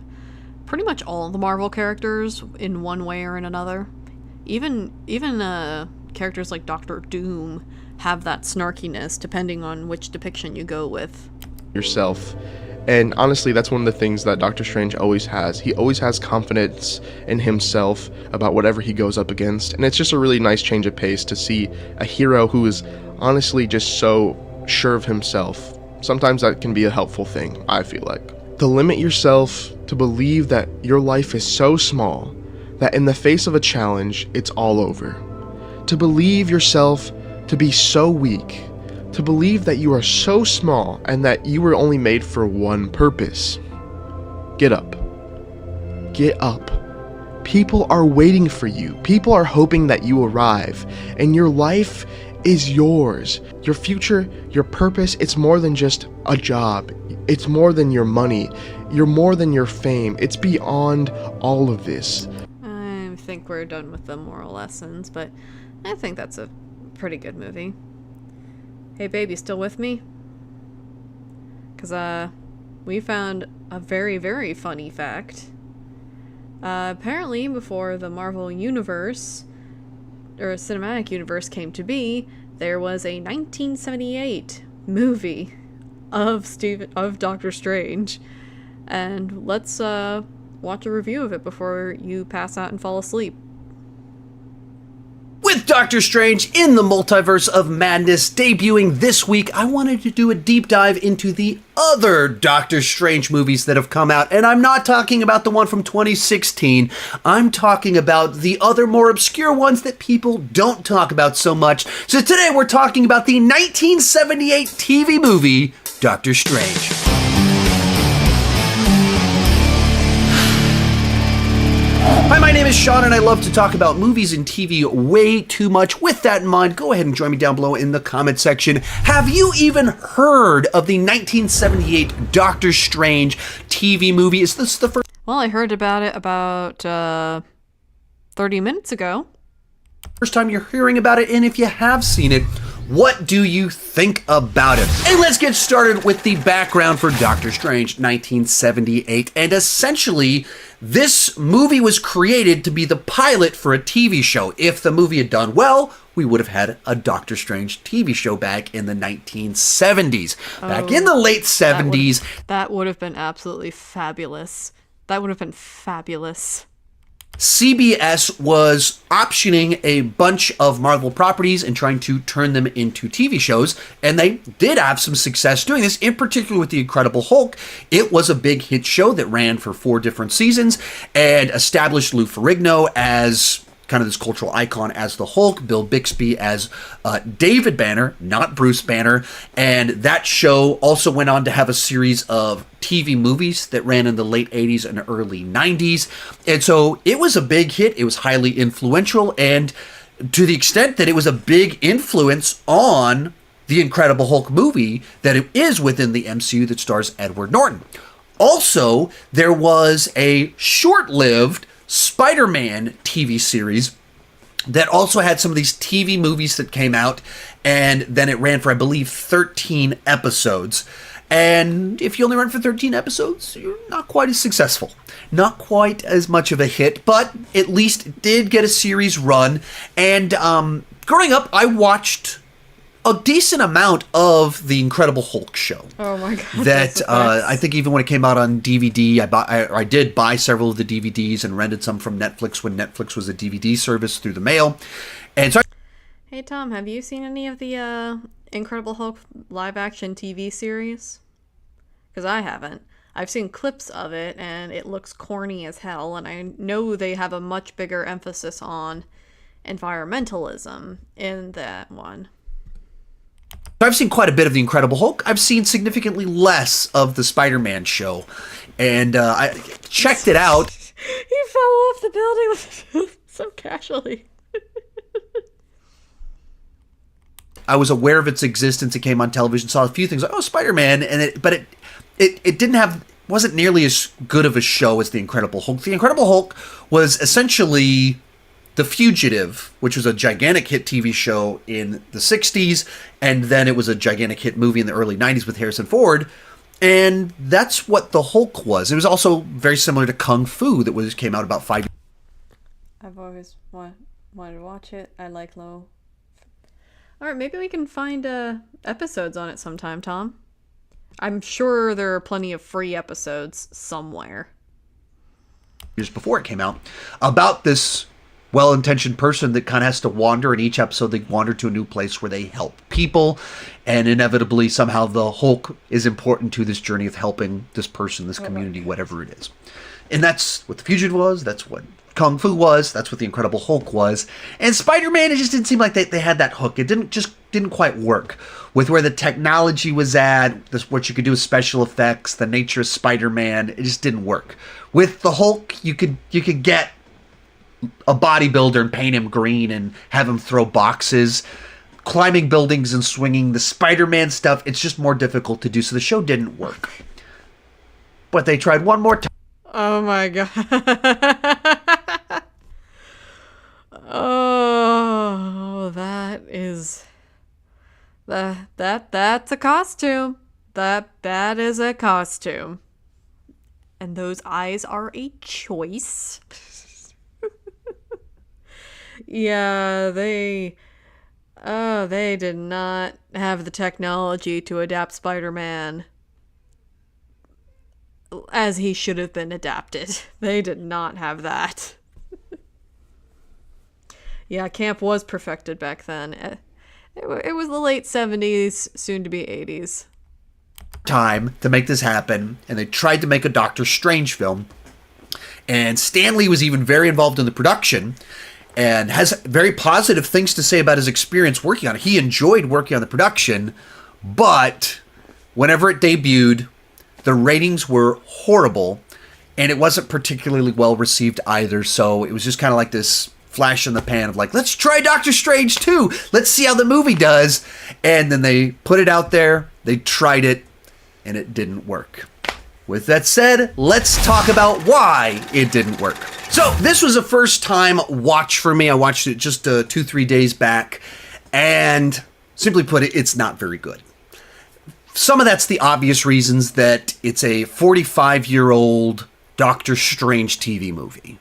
pretty much all the Marvel characters in one way or in another. Even characters like Doctor Doom have that snarkiness depending on which depiction you go with. Yourself And honestly, that's one of the things that Doctor Strange always has. He always has confidence in himself about whatever he goes up against. And it's just a really nice change of pace to see a hero who is honestly just so sure of himself. Sometimes that can be a helpful thing, I feel like. To limit yourself, to believe that your life is so small that in the face of a challenge, it's all over. To believe yourself to be so weak, to believe that you are so small and that you were only made for one purpose. Get up. Get up. People are waiting for you. People are hoping that you arrive, and your life is yours. Your future, your purpose, it's more than just a job. It's more than your money. You're more than your fame. It's beyond all of this. I think we're done with the moral lessons, but I think that's a pretty good movie. Hey babe, you still with me? Because, we found a very, very funny fact. Apparently, before the Marvel Universe, or Cinematic Universe came to be, there was a 1978 movie of Doctor Strange. And let's, watch a review of it before you pass out and fall asleep. With Doctor Strange in the Multiverse of Madness debuting this week, I wanted to do a deep dive into the other Doctor Strange movies that have come out. And I'm not talking about the one from 2016. I'm talking about the other more obscure ones that people don't talk about so much. So today we're talking about the 1978 TV movie, Doctor Strange. Hi, my name is Sean, and I love to talk about movies and TV way too much. With that in mind, go ahead and join me down below in the comment section. Have you even heard of the 1978 Doctor Strange TV movie? Is this the first Well, I heard about it about 30 minutes ago. time you're hearing about it? And if you have seen it, what do you think about it? And let's get started with the background for Doctor Strange 1978. And essentially, this movie was created to be the pilot for a TV show. If the movie had done well, we would have had a Doctor Strange TV show back in the 1970s. Back in the late 70s. That would have been absolutely fabulous. That would have been fabulous. CBS was optioning a bunch of Marvel properties and trying to turn them into TV shows, and they did have some success doing this, in particular with The Incredible Hulk. It was a big hit show that ran for 4 different seasons and established Lou Ferrigno as kind of this cultural icon as the Hulk, Bill Bixby as David Banner, not Bruce Banner, and that show also went on to have a series of TV movies that ran in the late 80s and early 90s, and so it was a big hit. It was highly influential, and to the extent that it was a big influence on the Incredible Hulk movie that it is within the MCU that stars Edward Norton. Also, there was a short-lived Spider-Man TV series that also had some of these TV movies that came out, and then it ran for, I believe, 13 episodes. And if you only run for 13 episodes, you're not quite as successful. Not quite as much of a hit, but at least it did get a series run. And growing up, I watched a decent amount of the Incredible Hulk show. Oh my god! That I think even when it came out on DVD, I did buy several of the DVDs and rented some from Netflix when Netflix was a DVD service through the mail. And so, Hey Tom, have you seen any of the Incredible Hulk live-action TV series? Because I haven't. I've seen clips of it, and it looks corny as hell. And I know they have a much bigger emphasis on environmentalism in that one. I've seen quite a bit of the Incredible Hulk. I've seen significantly less of the Spider-Man show, and I checked it out. He fell off the building so casually. I was aware of its existence. It came on television, saw a few things like, oh, Spider-Man, and it didn't have, wasn't nearly as good of a show as the Incredible Hulk. The Incredible Hulk was essentially The Fugitive, which was a gigantic hit TV show in the 60s, and then it was a gigantic hit movie in the early 90s with Harrison Ford, and that's what the Hulk was. It was also very similar to Kung Fu that came out about 5 years. I've always wanted to watch it. I like low. Alright, maybe we can find episodes on it sometime, Tom. I'm sure there are plenty of free episodes somewhere. Years before it came out, about this well-intentioned person that kind of has to wander. In each episode, they wander to a new place where they help people, and inevitably somehow the Hulk is important to this journey of helping this person, this community, whatever it is. And that's what The Fugitive was, that's what Kung Fu was, that's what The Incredible Hulk was. And Spider-Man, it just didn't seem like they had that hook. It didn't quite work with where the technology was at, what you could do with special effects, the nature of Spider-Man. It just didn't work. With the Hulk, you could get a bodybuilder and paint him green and have him throw boxes, climbing buildings and swinging. The Spider-Man stuff, it's just more difficult to do, so the show didn't work. But they tried one more time. Oh my god. Oh, that's a costume. That is a costume. And those eyes are a choice. Yeah, they did not have the technology to adapt Spider-Man as he should have been adapted. They did not have that. Yeah, camp was perfected back then. It was the late 70s, soon to be 80s. Time to make this happen, and they tried to make a Doctor Strange film. And Stan Lee was even very involved in the production and has very positive things to say about his experience working on it. He enjoyed working on the production, but whenever it debuted, the ratings were horrible, and it wasn't particularly well received either. So it was just kind of like this flash in the pan of like, let's try Doctor Strange 2. Let's see how the movie does. And then they put it out there, they tried it, and it didn't work. With that said, let's talk about why it didn't work. So this was a first time watch for me. I watched it just 2-3 days back, and simply put it, it's not very good. Some of that's the obvious reasons that it's a 45-year-old Doctor Strange TV movie.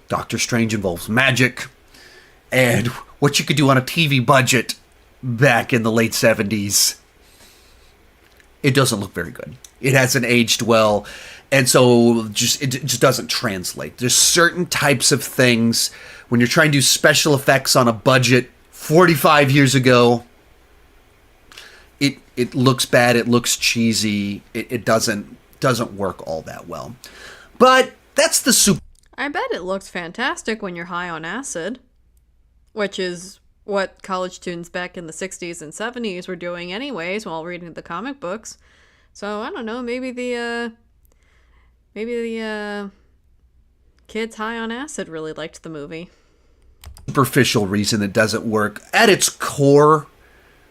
Doctor Strange involves magic, and what you could do on a TV budget back in the late 70s, it doesn't look very good. It hasn't aged well, and so it just doesn't translate. There's certain types of things when you're trying to do special effects on a budget 45 years ago, it looks bad, it looks cheesy, it doesn't work all that well. But that's the super. I bet it looks fantastic when you're high on acid, which is what college students back in the 60s and 70s were doing anyways while reading the comic books. So, I don't know, maybe the kids high on acid really liked the movie. Superficial reason it doesn't work. At its core,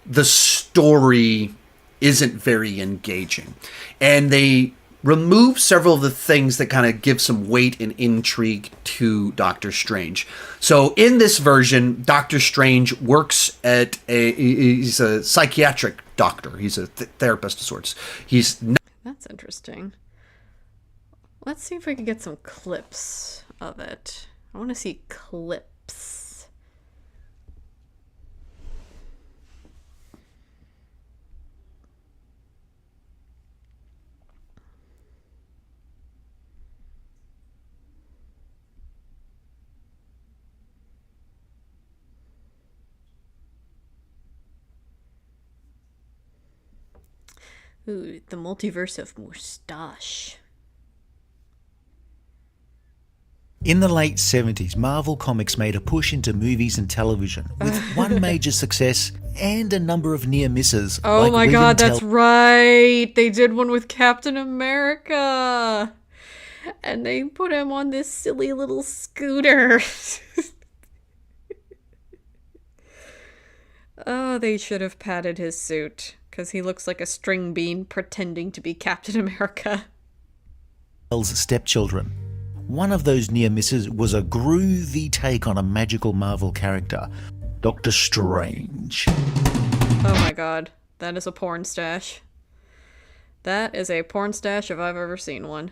the story isn't very engaging. And they remove several of the things that kind of give some weight and intrigue to Doctor Strange. So in this version, Doctor Strange works at he's a psychiatric doctor. He's a therapist of sorts. That's interesting. Let's see if we can get some clips of it. I want to see clips. Ooh, the multiverse of moustache. In the late 70s, Marvel Comics made a push into movies and television with one major success and a number of near misses. Oh like my William god, that's right! They did one with Captain America! And they put him on this silly little scooter. Oh, they should have padded his suit, because he looks like a string bean pretending to be Captain America. Stepchildren. One of those near misses was a groovy take on a magical Marvel character, Doctor Strange. Oh my god, that is a porn stash. That is a porn stash if I've ever seen one.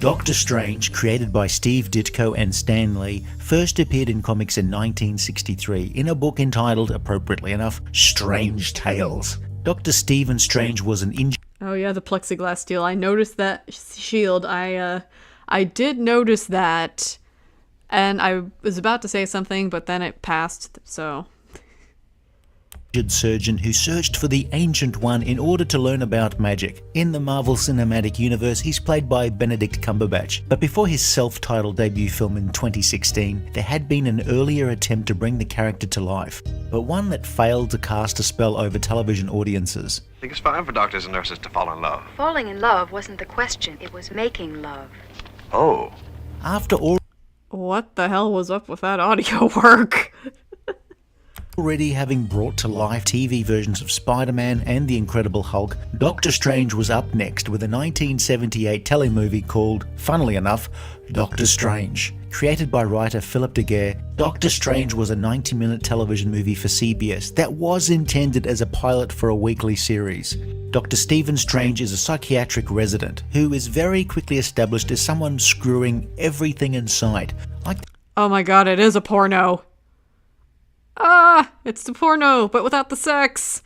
Doctor Strange, created by Steve Ditko and Stan Lee, first appeared in comics in 1963 in a book entitled, appropriately enough, Strange Tales. Dr. Stephen Strange was an Oh yeah, the plexiglass deal. I noticed that shield. I did notice that, and I was about to say something, but then it passed, so... injured surgeon who searched for the Ancient One in order to learn about magic. In the Marvel Cinematic Universe, he's played by Benedict Cumberbatch. But before his self-titled debut film in 2016, there had been an earlier attempt to bring the character to life, but one that failed to cast a spell over television audiences. I think it's fine for doctors and nurses to fall in love. Falling in love wasn't the question, it was making love. Oh. After What the hell was up with that audio work? already having brought to life TV versions of Spider-Man and The Incredible Hulk, Doctor Strange was up next with a 1978 telemovie called, funnily enough, Doctor Strange. Created by writer Philip DeGuerre, Doctor Strange was a 90-minute television movie for CBS that was intended as a pilot for a weekly series. Dr. Stephen Strange is a psychiatric resident who is very quickly established as someone screwing everything in sight. Like Oh my god, it is a porno. It's the porno, but without the sex.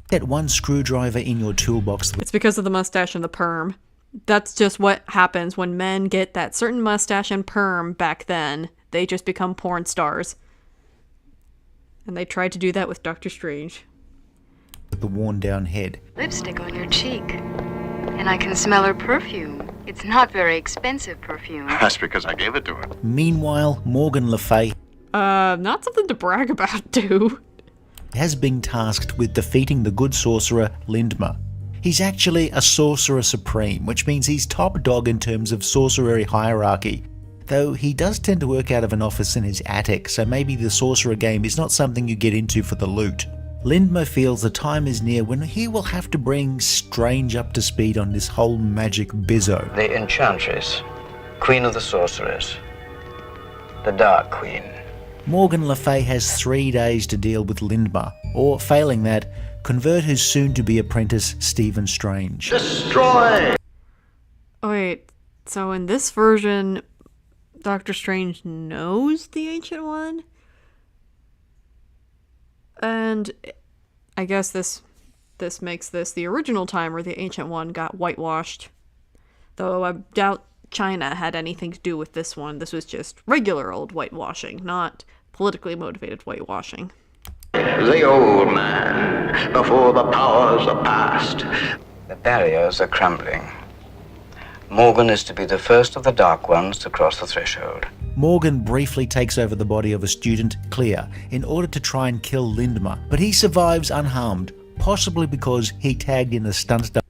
that one screwdriver in your toolbox. It's because of the mustache and the perm. That's just what happens when men get that certain mustache and perm back then. They just become porn stars. And they tried to do that with Doctor Strange. With the worn down head. Lipstick on your cheek. And I can smell her perfume. It's not very expensive perfume. That's because I gave it to her. Meanwhile, Morgan Le Fay Not something to brag about, dude. has been tasked with defeating the good sorcerer Lindmer. He's actually a sorcerer supreme, which means he's top dog in terms of sorcery hierarchy. Though he does tend to work out of an office in his attic, so maybe the sorcerer game is not something you get into for the loot. Lindmer feels the time is near when he will have to bring Strange up to speed on this whole magic bizzo. The Enchantress, Queen of the Sorcerers, the Dark Queen. Morgan Le Fay has 3 days to deal with Lindmer, or failing that, convert his soon-to-be apprentice Stephen Strange. Destroy! Oh, wait, so in this version, Doctor Strange knows the Ancient One? And I guess this makes this the original time where the Ancient One got whitewashed. Though I doubt China had anything to do with this one. This was just regular old whitewashing, not politically motivated whitewashing. The old man, before the powers are past. The barriers are crumbling. Morgan is to be the first of the Dark Ones to cross the threshold. Morgan briefly takes over the body of a student, Clea, in order to try and kill Lindmer, but he survives unharmed, possibly because he tagged in a stunt double.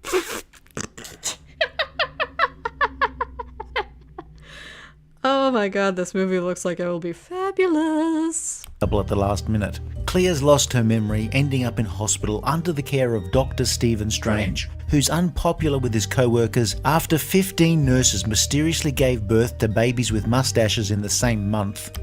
Oh my god, this movie looks like it will be fabulous. At the last minute. Clea's lost her memory, ending up in hospital under the care of Dr. Stephen Strange, who's unpopular with his co-workers after 15 nurses mysteriously gave birth to babies with mustaches in the same month.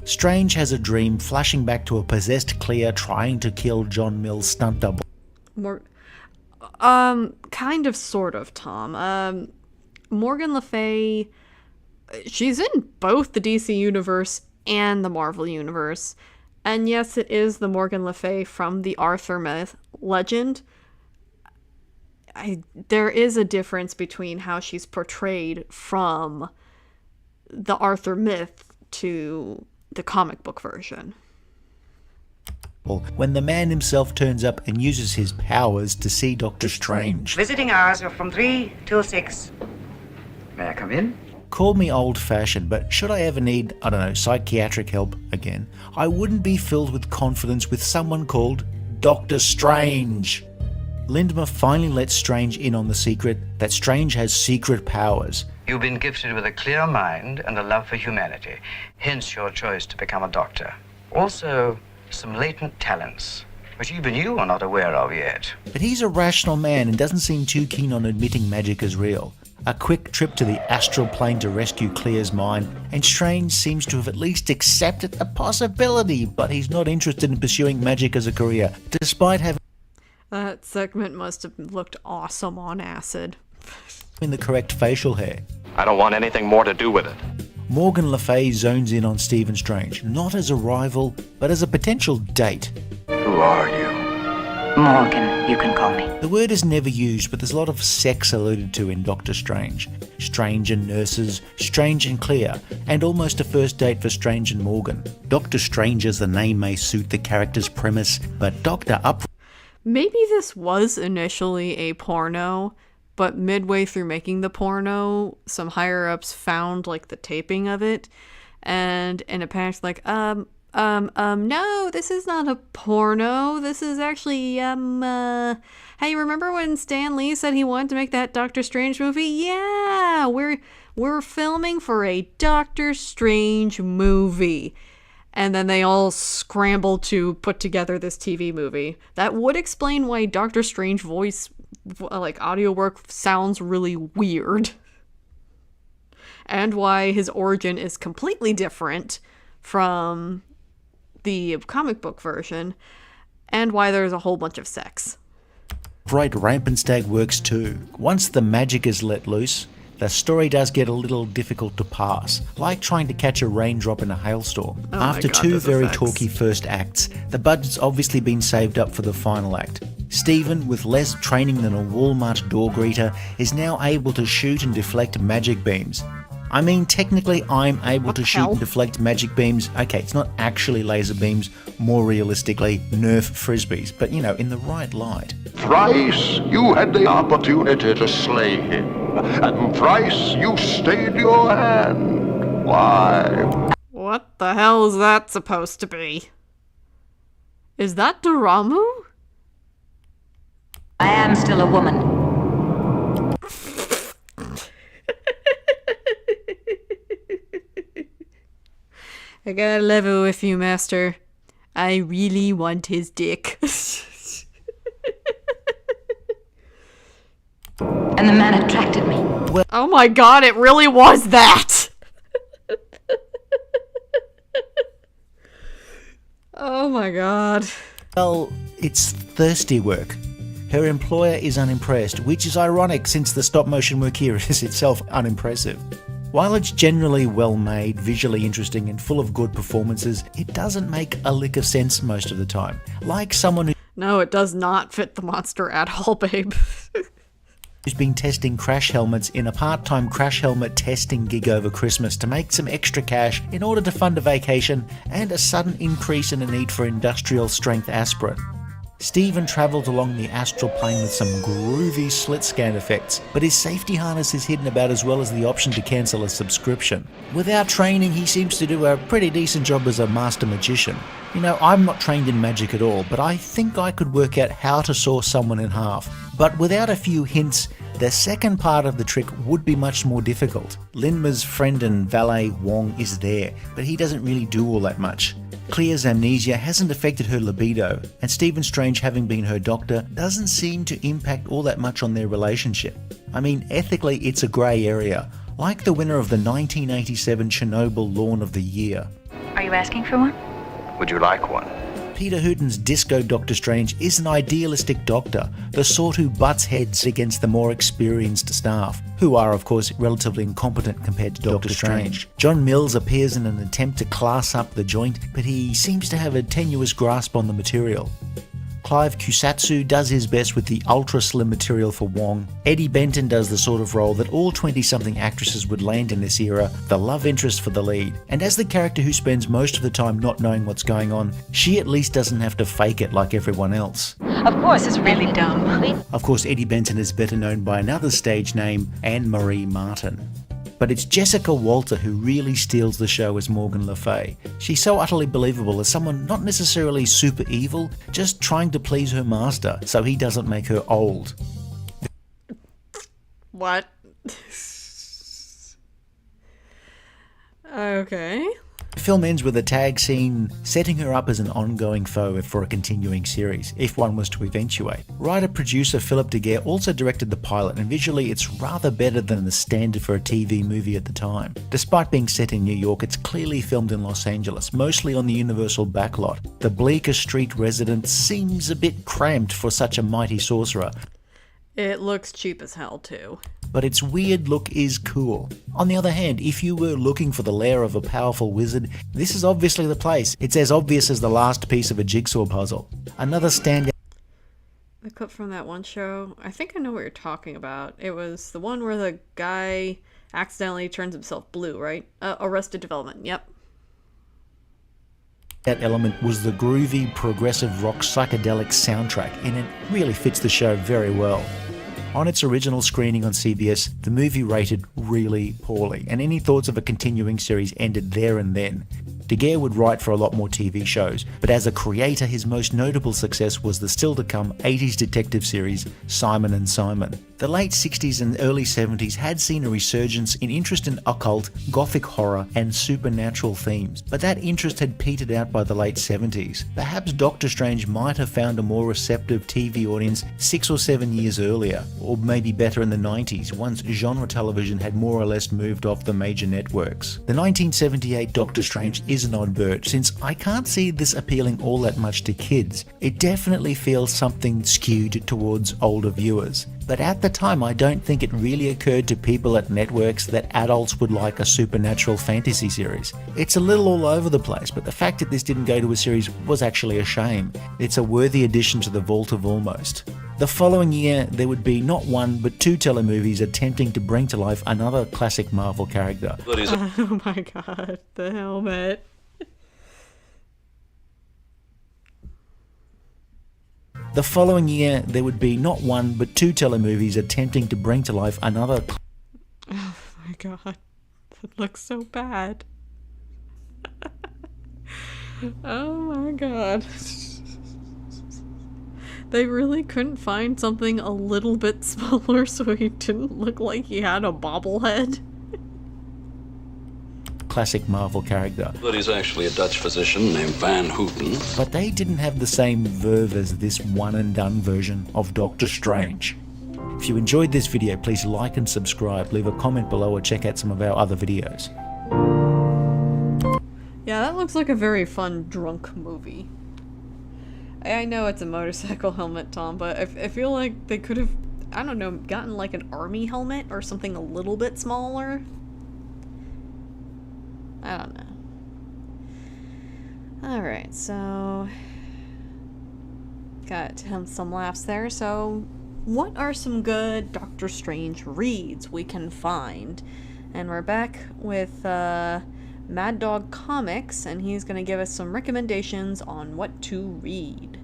Strange has a dream flashing back to a possessed Clea trying to kill John Mills' stunt double. Kind of, sort of, Tom. Morgan Le Fay, she's in both the DC Universe and the Marvel Universe. And yes, it is the Morgan Le Fay from the Arthur myth legend. There is a difference between how she's portrayed from the Arthur myth to the comic book version. When the man himself turns up and uses his powers to see Doctor Strange. Visiting hours are from 3 till 6. May I come in? Call me old-fashioned, but should I ever need, psychiatric help again, I wouldn't be filled with confidence with someone called Doctor Strange. Lindmer finally lets Strange in on the secret that Strange has secret powers. You've been gifted with a clear mind and a love for humanity, hence your choice to become a doctor. Also, some latent talents, which even you are not aware of yet. But he's a rational man and doesn't seem too keen on admitting magic is real. A quick trip to the astral plane to rescue Clea's mind, and Strange seems to have at least accepted a possibility, but he's not interested in pursuing magic as a career, despite having... That segment must have looked awesome on acid. In the correct facial hair. I don't want anything more to do with it. Morgan Le Fay zones in on Stephen Strange, not as a rival, but as a potential date. Who are you? Morgan, you can call me. The word is never used, but there's a lot of sex alluded to in Doctor Strange. Strange and nurses, Strange and Clear, and almost a first date for Strange and Morgan. Doctor Strange as the name may suit the character's premise, but Doctor Up... Maybe this was initially a porno, but midway through making the porno, some higher-ups found, like, the taping of it, and in a panic, like, no, this is not a porno. This is actually, hey, remember when Stan Lee said he wanted to make that Doctor Strange movie? Yeah, we're filming for a Doctor Strange movie. And then they all scrambled to put together this TV movie. That would explain why Doctor Strange voice, like, audio work sounds really weird. And why his origin is completely different from the comic book version, and why there's a whole bunch of sex. Bright Rampenstag works too. Once the magic is let loose, the story does get a little difficult to pass, like trying to catch a raindrop in a hailstorm. Oh my After God, two those very effects. talky first acts, the budget's obviously been saved up for the final act. Stephen, with less training than a Walmart door greeter, is now able to shoot and deflect magic beams. I mean, technically, I'm able to shoot and deflect magic beams. Okay, it's not actually laser beams, more realistically, Nerf frisbees, but you know, in the right light. Thrice you had the opportunity to slay him, and thrice you stayed your hand. Why? What the hell is that supposed to be? Is that Dormammu? I am still a woman. I got a level with you, Master. I really want his dick. And the man attracted me. Oh my God, it really was that! Oh my God. Well, it's thirsty work. Her employer is unimpressed, which is ironic since the stop-motion work here is itself unimpressive. While it's generally well-made, visually interesting and full of good performances, it doesn't make a lick of sense most of the time. Like someone No, it does not fit the monster at all, babe. who's been testing crash helmets in a part-time crash helmet testing gig over Christmas to make some extra cash in order to fund a vacation and a sudden increase in the need for industrial-strength aspirin. Stephen travelled along the astral plane with some groovy slit scan effects, but his safety harness is hidden about as well as the option to cancel a subscription. Without training, he seems to do a pretty decent job as a master magician. You know, I'm not trained in magic at all, but I think I could work out how to saw someone in half. But without a few hints, the second part of the trick would be much more difficult. Linma's friend and valet Wong is there, but he doesn't really do all that much. Clear's amnesia hasn't affected her libido, and Stephen Strange, having been her doctor, doesn't seem to impact all that much on their relationship. I mean, ethically, it's a grey area, like the winner of the 1987 Chernobyl Lawn of the Year. Are you asking for one? Would you like one? Peter Hooton's Disco Doctor Strange is an idealistic doctor, the sort who butts heads against the more experienced staff, who are of course relatively incompetent compared to Doctor Strange. John Mills appears in an attempt to class up the joint, but he seems to have a tenuous grasp on the material. Clive Kusatsu does his best with the ultra-slim material for Wong. Eddie Benton does the sort of role that all 20-something actresses would land in this era, the love interest for the lead. And as the character who spends most of the time not knowing what's going on, she at least doesn't have to fake it like everyone else. Of course, it's really dumb. Of course, Eddie Benton is better known by another stage name, Anne-Marie Martin. But it's Jessica Walter who really steals the show as Morgan Le Fay. She's so utterly believable as someone not necessarily super evil, just trying to please her master so he doesn't make her old. What? Okay. film ends with a tag scene setting her up as an ongoing foe for a continuing series, if one was to eventuate. Writer-producer Philip De Geer also directed the pilot, and visually it's rather better than the standard for a TV movie at the time. Despite being set in New York, it's clearly filmed in Los Angeles, mostly on the Universal backlot. The Bleecker Street residence seems a bit cramped for such a mighty sorcerer. It looks cheap as hell, too. But its weird look is cool. On the other hand, if you were looking for the lair of a powerful wizard, this is obviously the place. It's as obvious as the last piece of a jigsaw puzzle. Another standout. The clip from that one show, I think I know what you're talking about. It was the one where the guy accidentally turns himself blue, right? Arrested Development, yep. That element was the groovy, progressive rock psychedelic soundtrack, and it really fits the show very well. On its original screening on CBS, the movie rated really poorly, and any thoughts of a continuing series ended there and then. De Geer would write for a lot more TV shows, but as a creator, his most notable success was the still-to-come 80s detective series Simon & Simon. The late 60s and early 70s had seen a resurgence in interest in occult, gothic horror, and supernatural themes, but that interest had petered out by the late 70s. Perhaps Doctor Strange might have found a more receptive TV audience 6 or 7 years earlier, or maybe better in the 90s, once genre television had more or less moved off the major networks. The 1978 Doctor Strange is an odd bird, since I can't see this appealing all that much to kids. It definitely feels something skewed towards older viewers. But at the time, I don't think it really occurred to people at networks that adults would like a supernatural fantasy series. It's a little all over the place, but the fact that this didn't go to a series was actually a shame. It's a worthy addition to the vault of almost. The following year, there would be not one, but 2 telemovies attempting to bring to life another classic Marvel character. Oh my god, the helmet. The following year, there would be not one, but 2 telemovies attempting to bring to life another... Oh my god, that looks so bad. Oh my god. They really couldn't find something a little bit smaller so he didn't look like he had a bobblehead. Classic Marvel character. But he's actually a Dutch physician named Van Houten. But they didn't have the same verve as this one-and-done version of Doctor Strange. If you enjoyed this video, please like and subscribe, leave a comment below, or check out some of our other videos. Yeah, that looks like a very fun drunk movie. I know it's a motorcycle helmet, Tom, but I feel like they could have, I don't know, gotten like an army helmet or something a little bit smaller. I don't know. Alright, so... got some laughs there. So, what are some good Doctor Strange reads we can find? And we're back with Mad Dog Comics, and he's going to give us some recommendations on what to read.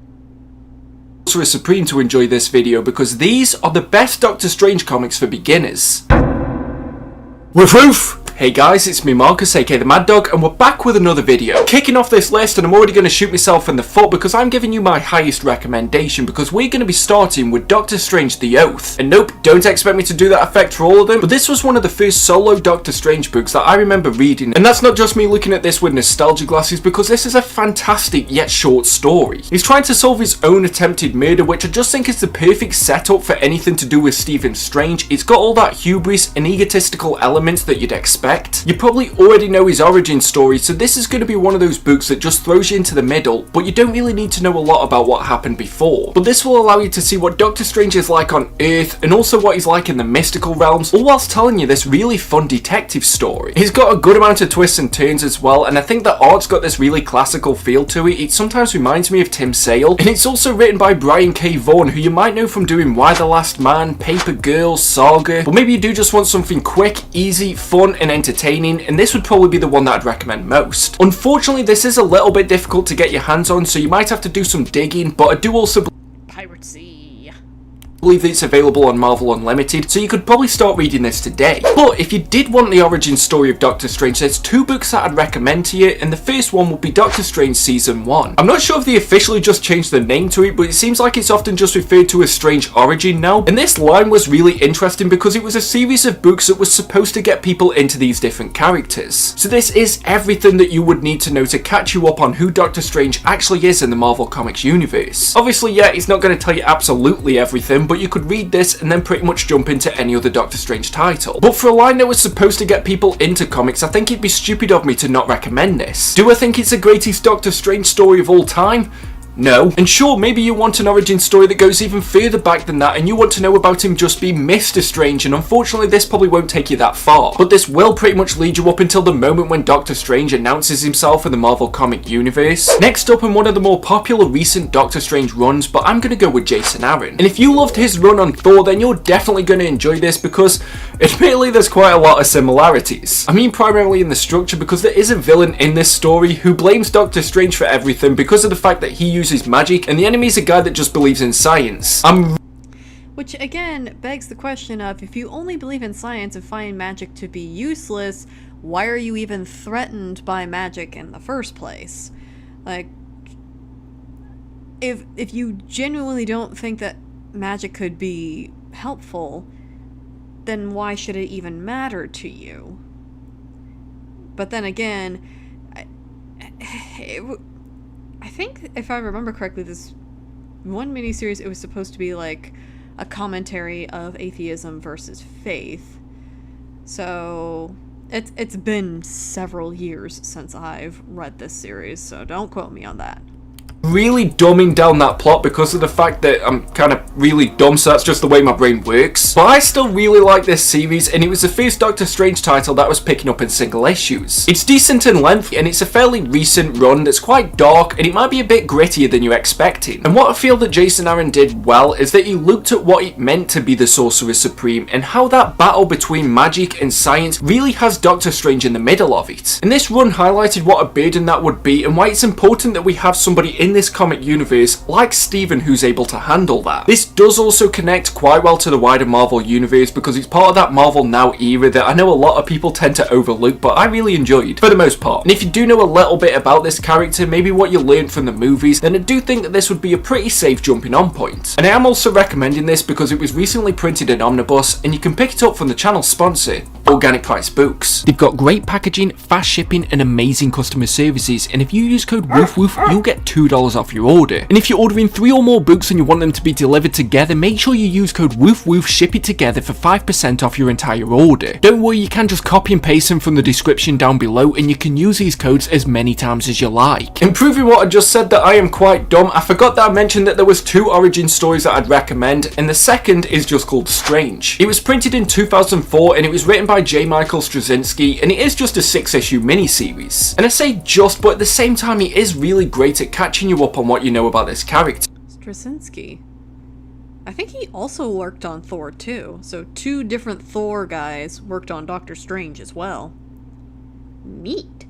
Sorcerer Supreme to enjoy this video because these are the best Doctor Strange comics for beginners. Woof woof! Hey guys, it's me Marcus, aka the Mad Dog, and we're back with another video. Kicking off this list, and I'm already going to shoot myself in the foot because I'm giving you my highest recommendation, because we're going to be starting with Doctor Strange The Oath. And nope, don't expect me to do that effect for all of them, but this was one of the first solo Doctor Strange books that I remember reading. And that's not just me looking at this with nostalgia glasses, because this is a fantastic yet short story. He's trying to solve his own attempted murder, which I just think is the perfect setup for anything to do with Stephen Strange. It's got all that hubris and egotistical elements that you'd expect. You probably already know his origin story, so this is going to be one of those books that just throws you into the middle, but you don't really need to know a lot about what happened before. But this will allow you to see what Doctor Strange is like on Earth, and also what he's like in the mystical realms, all whilst telling you this really fun detective story. He's got a good amount of twists and turns as well, and I think the art's got this really classical feel to it. It sometimes reminds me of Tim Sale, and it's also written by Brian K. Vaughan, who you might know from doing Y the Last Man, Paper Girls, Saga, but maybe you do just want something quick, easy, fun, and entertaining, and this would probably be the one that I'd recommend most. Unfortunately, this is a little bit difficult to get your hands on, so you might have to do some digging, but I do also Piracy. believe that it's available on Marvel Unlimited, so you could probably start reading this today. But if you did want the origin story of Doctor Strange, there's 2 books that I'd recommend to you, and the first one would be Doctor Strange Season 1. I'm not sure if they officially just changed the name to it, but it seems like it's often just referred to as Strange Origin now. And this line was really interesting because it was a series of books that was supposed to get people into these different characters. So this is everything that you would need to know to catch you up on who Doctor Strange actually is in the Marvel Comics universe. Obviously, yeah, it's not going to tell you absolutely everything, but you could read this and then pretty much jump into any other Doctor Strange title. But for a line that was supposed to get people into comics, I think it'd be stupid of me to not recommend this. Do I think it's the greatest Doctor Strange story of all time? No. And sure, maybe you want an origin story that goes even further back than that and you want to know about him just being Mr. Strange, and unfortunately this probably won't take you that far. But this will pretty much lead you up until the moment when Doctor Strange announces himself in the Marvel comic universe. Next up, in one of the more popular recent Doctor Strange runs, but I'm gonna go with Jason Aaron. And if you loved his run on Thor, then you're definitely gonna enjoy this because admittedly there's quite a lot of similarities. I mean primarily in the structure, because there is a villain in this story who blames Doctor Strange for everything because of the fact that he uses magic, and the enemy's a guy that just believes in science. Which again begs the question of, if you only believe in science and find magic to be useless, why are you even threatened by magic in the first place? Like, if you genuinely don't think that magic could be helpful, then why should it even matter to you? But then again, I think, if I remember correctly, this one miniseries, it was supposed to be like a commentary of atheism versus faith. So it's been several years since I've read this series, so don't quote me on that. Really dumbing down that plot because of the fact that I'm kind of really dumb, so that's just the way my brain works. But I still really like this series, and it was the first Doctor Strange title that I was picking up in single issues. It's decent in length, and it's a fairly recent run that's quite dark, and it might be a bit grittier than you're expecting. And what I feel that Jason Aaron did well is that he looked at what it meant to be the Sorcerer Supreme, and how that battle between magic and science really has Doctor Strange in the middle of it. And this run highlighted what a burden that would be, and why it's important that we have somebody in this comic universe like Steven who's able to handle that. This does also connect quite well to the wider Marvel universe because it's part of that Marvel Now era that I know a lot of people tend to overlook, but I really enjoyed for the most part. And if you do know a little bit about this character, maybe what you learned from the movies, then I do think that this would be a pretty safe jumping on point. And I am also recommending this because it was recently printed in Omnibus, and you can pick it up from the channel sponsor, Organic Price Books. They've got great packaging, fast shipping, and amazing customer services, and if you use code WOOFWOOF, you'll get $2 off your order. And if you're ordering 3 or more books and you want them to be delivered together, make sure you use code WOOFWOOF, ship it together for 5% off your entire order. Don't worry, you can just copy and paste them from the description down below, and you can use these codes as many times as you like. And proving what I just said that I am quite dumb, I forgot that I mentioned that there was 2 origin stories that I'd recommend, and the second is just called Strange. It was printed in 2004, and it was written by J. Michael Straczynski, and it is just a 6-issue miniseries. And I say just, but at the same time it is really great at catching you up on what you know about this character. Straczynski. I think he also worked on Thor too, so 2 different Thor guys worked on Doctor Strange as well. Neat.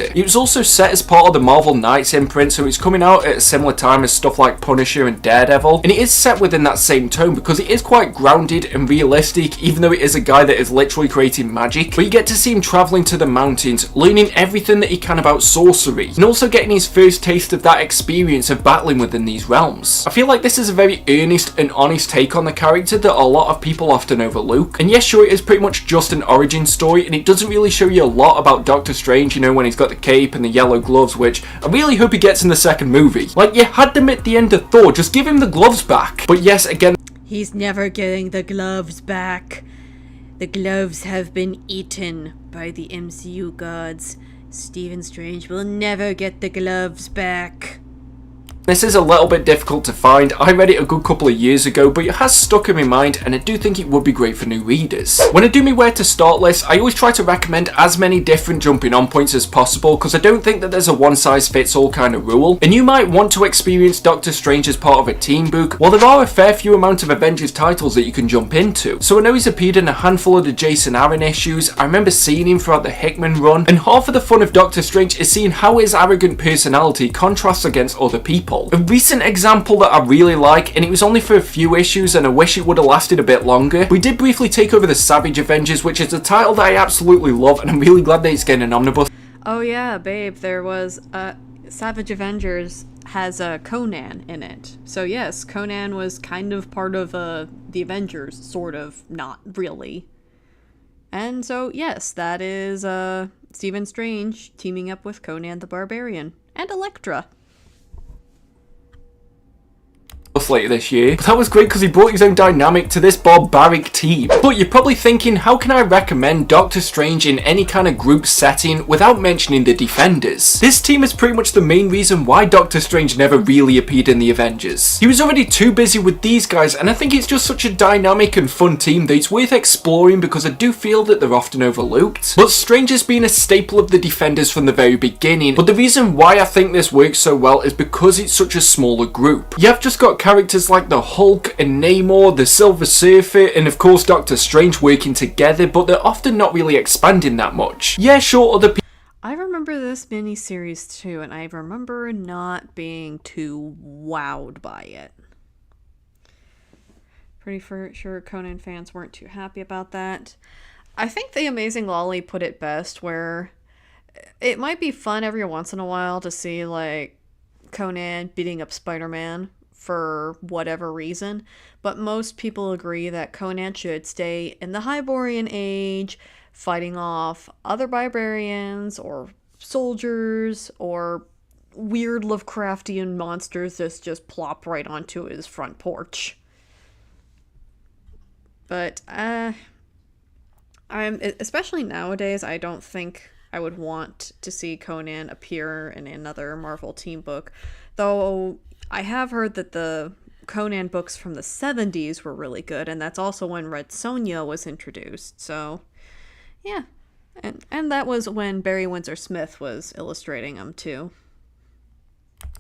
It was also set as part of the Marvel Knights imprint, so it's coming out at a similar time as stuff like Punisher and Daredevil, and it is set within that same tone because it is quite grounded and realistic, even though it is a guy that is literally creating magic. But you get to see him travelling to the mountains, learning everything that he can about sorcery, and also getting his first taste of that experience of battling within these realms. I feel like this is a very earnest and honest take on the character that a lot of people often overlook. And yes, sure, it is pretty much just an origin story, and it doesn't really show you a lot about Doctor Strange, you know, when he's got the cape and the yellow gloves, which I really hope he gets in the second movie. Like, you had them at the end of Thor, just give him the gloves back. But yes, again, he's never getting the gloves back. The gloves have been eaten by the MCU gods. Stephen Strange will never get the gloves back. this is a little bit difficult to find. I read it a good couple of years ago, but it has stuck in my mind, and I do think it would be great for new readers. When I do my where to start list, I always try to recommend as many different jumping on points as possible, because I don't think that there's a one size fits all kind of rule. And you might want to experience Doctor Strange as part of a team book, while there are a fair few amount of Avengers titles that you can jump into. So I know he's appeared in a handful of the Jason Aaron issues. I remember seeing him throughout the Hickman run, and half of the fun of Doctor Strange is seeing how his arrogant personality contrasts against other people. She-Hulk. A recent example that I really like, and it was only for a few issues and I wish it would have lasted a bit longer. We did briefly take over the Savage Avengers, which is a title that I absolutely love, and I'm really glad that it's getting an omnibus. Oh yeah, babe, there was Savage Avengers has a Conan in it. So yes, Conan was kind of part of the Avengers, sort of, not really. And so yes, that is Stephen Strange teaming up with Conan the Barbarian and Elektra. Later this year, but that was great because he brought his own dynamic to this barbaric team. But you're probably thinking, how can I recommend Doctor Strange in any kind of group setting without mentioning the Defenders? This team is pretty much the main reason why Doctor Strange never really appeared in the Avengers. He was already too busy with these guys, and I think it's just such a dynamic and fun team that it's worth exploring because I do feel that they're often overlooked. But Strange has been a staple of the Defenders from the very beginning, but the reason why I think this works so well is because it's such a smaller group. You have just got characters like the Hulk and Namor, the Silver Surfer, and of course Doctor Strange working together, but they're often not really expanding that much. Yeah, sure, other people. I remember this miniseries too, and I remember not being too wowed by it. Pretty sure Conan fans weren't too happy about that. I think The Amazing Lolly put it best, where it might be fun every once in a while to see, like, Conan beating up Spider-Man for whatever reason, but most people agree that Conan should stay in the Hyborian Age, fighting off other barbarians or soldiers or weird Lovecraftian monsters that just plop right onto his front porch. But I'm especially nowadays, I don't think I would want to see Conan appear in another Marvel team book, though I have heard that the Conan books from the 70s were really good, and that's also when Red Sonja was introduced, so yeah. And that was when Barry Windsor Smith was illustrating them too.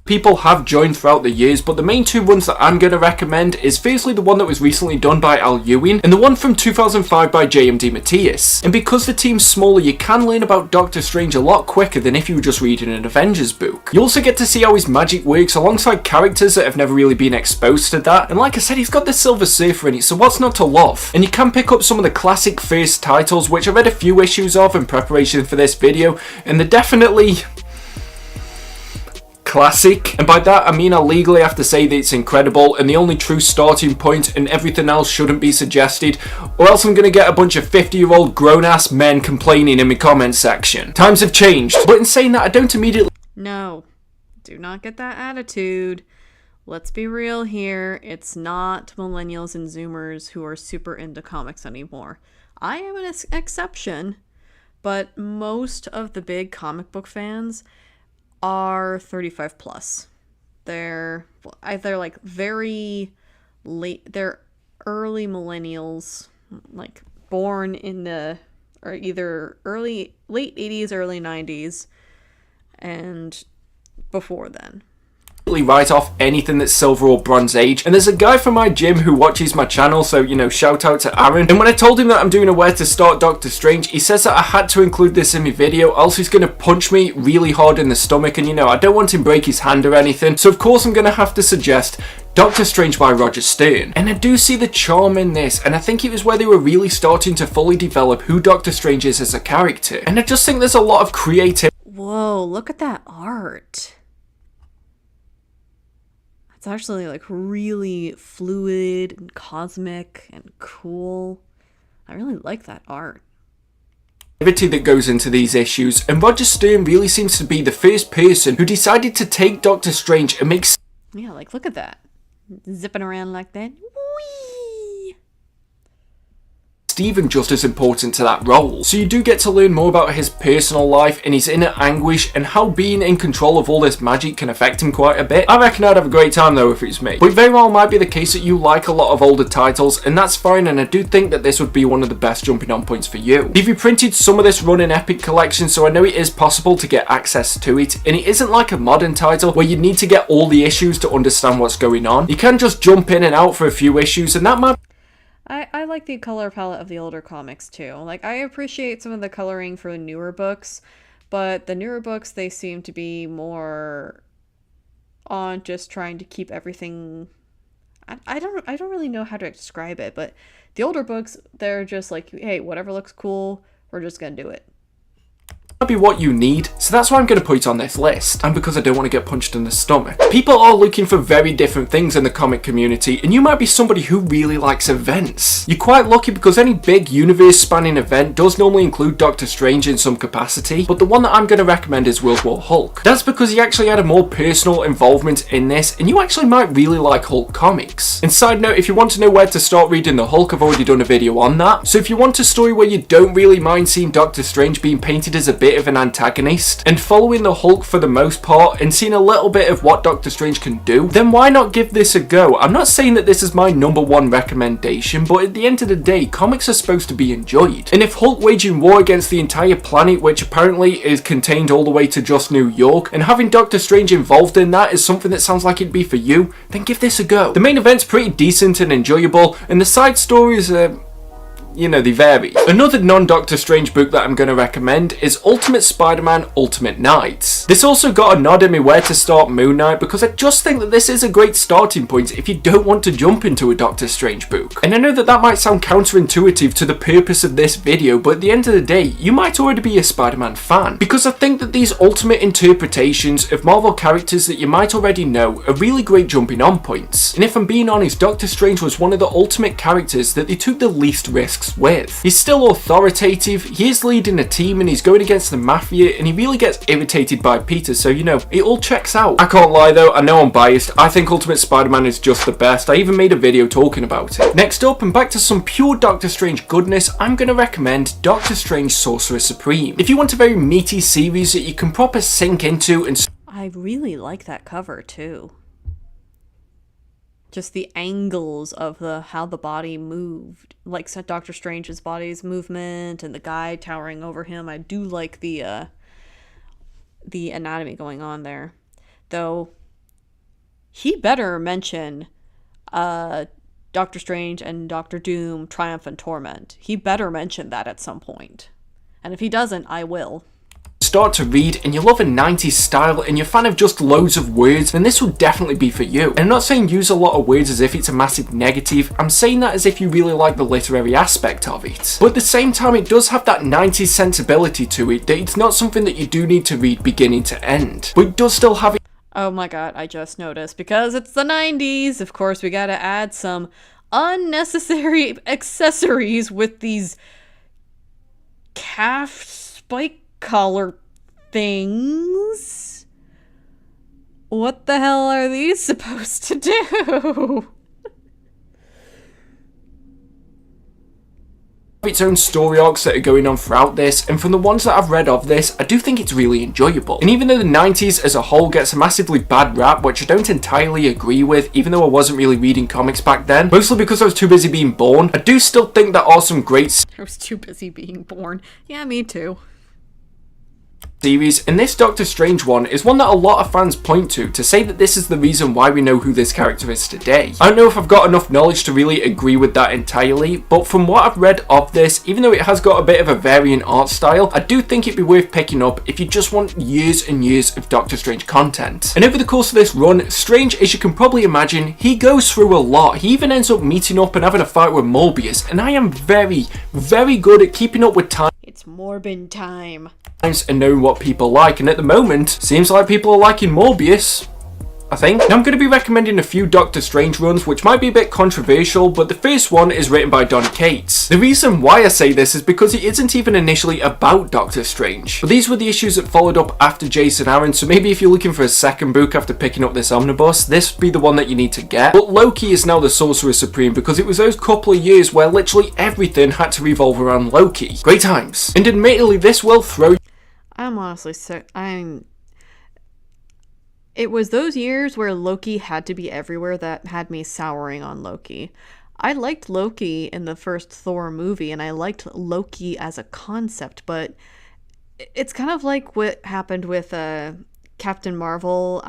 People have joined throughout the years, but the main two ones that I'm going to recommend is firstly the one that was recently done by Al Ewing and the one from 2005 by J.M. DeMatteis. And because the team's smaller, you can learn about Doctor Strange a lot quicker than if you were just reading an Avengers book. You also get to see how his magic works alongside characters that have never really been exposed to that, and like I said, he's got the Silver Surfer in it, so what's not to love? And you can pick up some of the classic first titles, which I've read a few issues of in preparation for this video, and they're definitely classic, and by that I mean I legally have to say that it's incredible and the only true starting point, and everything else shouldn't be suggested, or else I'm gonna get a bunch of 50-year-old grown-ass men complaining in my comment section. Times have changed, but in saying that, I don't immediately— No, do not get that attitude. Let's be real here, it's not millennials and zoomers who are super into comics anymore. I am an exception, but most of the big comic book fans are 35 plus. They're either like very late, they're early millennials, like born in the, or either late 80s, early 90s, and before then. Write off anything that's Silver or Bronze Age, and there's a guy from my gym who watches my channel, so you know, shout out to Aaron, and when I told him that I'm doing a Where to Start Doctor Strange, he says that I had to include this in my video, else he's gonna punch me really hard in the stomach, and you know, I don't want him to break his hand or anything, so of course I'm gonna have to suggest Doctor Strange by Roger Stern. And I do see the charm in this, and I think it was where they were really starting to fully develop who Doctor Strange is as a character, and I just think there's a lot of creativity. Whoa, look at that art. It's actually like really fluid and cosmic and cool. I really like that art. That goes into these issues, and Roger Stern really seems to be the first person who decided to take Doctor Strange and make— yeah, like look at that. Zipping around like that. Whee! Stephen just as important to that role. So you do get to learn more about his personal life and his inner anguish and how being in control of all this magic can affect him quite a bit. I reckon I'd have a great time though if it's me. But it very well might be the case that you like a lot of older titles, and that's fine, and I do think that this would be one of the best jumping on points for you. If you printed some of this run in Epic Collection, so I know it is possible to get access to it, and it isn't like a modern title where you need to get all the issues to understand what's going on. You can just jump in and out for a few issues, and that might— I like the color palette of the older comics too. Like, I appreciate some of the coloring for the newer books, but the newer books, they seem to be more on just trying to keep everything. I don't really know how to describe it, but the older books, they're just like, hey, whatever looks cool, we're just gonna do it. Might be what you need, so that's why I'm going to put it on this list, and because I don't want to get punched in the stomach. People are looking for very different things in the comic community, and you might be somebody who really likes events. You're quite lucky because any big universe-spanning event does normally include Doctor Strange in some capacity, but the one that I'm going to recommend is World War Hulk. That's because he actually had a more personal involvement in this, and you actually might really like Hulk comics. And side note, if you want to know where to start reading the Hulk, I've already done a video on that. So if you want a story where you don't really mind seeing Doctor Strange being painted as a bit of an antagonist and following the Hulk for the most part and seeing a little bit of what Doctor Strange can do, then why not give this a go? I'm not saying that this is my #1 recommendation, but at the end of the day, comics are supposed to be enjoyed. And if Hulk waging war against the entire planet, which apparently is contained all the way to just New York, and having Doctor Strange involved in that is something that sounds like it'd be for you, then give this a go. The main event's pretty decent and enjoyable, and the side stories are, you know, they vary. Another non-Doctor Strange book that I'm going to recommend is Ultimate Spider-Man Ultimate Knights. This also got a nod in me where to start Moon Knight because I just think that this is a great starting point if you don't want to jump into a Doctor Strange book. And I know that that might sound counterintuitive to the purpose of this video, but at the end of the day, you might already be a Spider-Man fan, because I think that these ultimate interpretations of Marvel characters that you might already know are really great jumping on points. And if I'm being honest, Doctor Strange was one of the ultimate characters that they took the least risks with. He's still authoritative, he is leading a team and he's going against the Mafia, and he really gets irritated by Peter, so you know, it all checks out. I can't lie though, I know I'm biased, I think Ultimate Spider-Man is just the best. I even made a video talking about it. Next up, and back to some pure Doctor Strange goodness, I'm going to recommend Doctor Strange Sorcerer Supreme. If you want a very meaty series that you can proper sink into and... I really like that cover too. Just the angles of how the body moved, like Doctor Strange's body's movement and the guy towering over him. I do like the anatomy going on there, though. He better mention Doctor Strange and Doctor Doom Triumph and Torment. He better mention that at some point, and if he doesn't, I will. Start to read and you love a 90s style and you're a fan of just loads of words, then this will definitely be for you. And I'm not saying use a lot of words as if it's a massive negative, I'm saying that as if you really like the literary aspect of it. But at the same time, it does have that 90s sensibility to it, that it's not something that you do need to read beginning to end, but it does still have it. Oh my god, I just noticed, because it's the 90s, of course we gotta add some unnecessary accessories with these calf spike collar things. What the hell are these supposed to do? Its own story arcs that are going on throughout this, and from the ones that I've read of this, I do think it's really enjoyable. And even though the 90s as a whole gets a massively bad rap, which I don't entirely agree with, even though I wasn't really reading comics back then, mostly because I was too busy being born, I do still think there are some great I was too busy being born. Yeah, me too. Series, and this Doctor Strange one is one that a lot of fans point to say that this is the reason why we know who this character is today. I don't know if I've got enough knowledge to really agree with that entirely, but from what I've read of this, even though it has got a bit of a varying art style, I do think it'd be worth picking up if you just want years and years of Doctor Strange content. And over the course of this run, Strange, as you can probably imagine, he goes through a lot. He even ends up meeting up and having a fight with Morbius, and I am very, very good at keeping up with time. It's Morbin time. And knowing what people like, and at the moment, seems like people are liking Morbius, I think. Now I'm going to be recommending a few Doctor Strange runs, which might be a bit controversial, but the first one is written by Donny Cates. The reason why I say this is because it isn't even initially about Doctor Strange, but these were the issues that followed up after Jason Aaron, so maybe if you're looking for a second book after picking up this omnibus, this would be the one that you need to get. But Loki is now the Sorcerer Supreme because it was those couple of years where literally everything had to revolve around Loki. Great times. And admittedly, this will throw... I'm honestly sick. It was those years where Loki had to be everywhere that had me souring on Loki. I liked Loki in the first Thor movie, and I liked Loki as a concept, but it's kind of like what happened with Captain Marvel,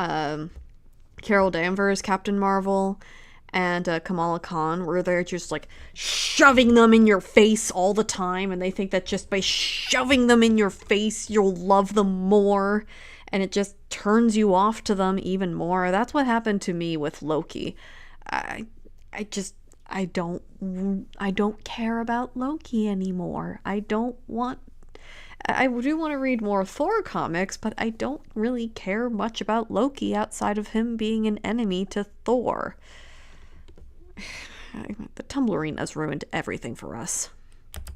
Carol Danvers, Captain Marvel, and Kamala Khan, where they're just like shoving them in your face all the time, and they think that just by shoving them in your face, you'll love them more. and it just turns you off to them even more. That's what happened to me with Loki. I don't care about Loki anymore. I do want to read more Thor comics, but I don't really care much about Loki outside of him being an enemy to Thor. The Tumblr has ruined everything for us.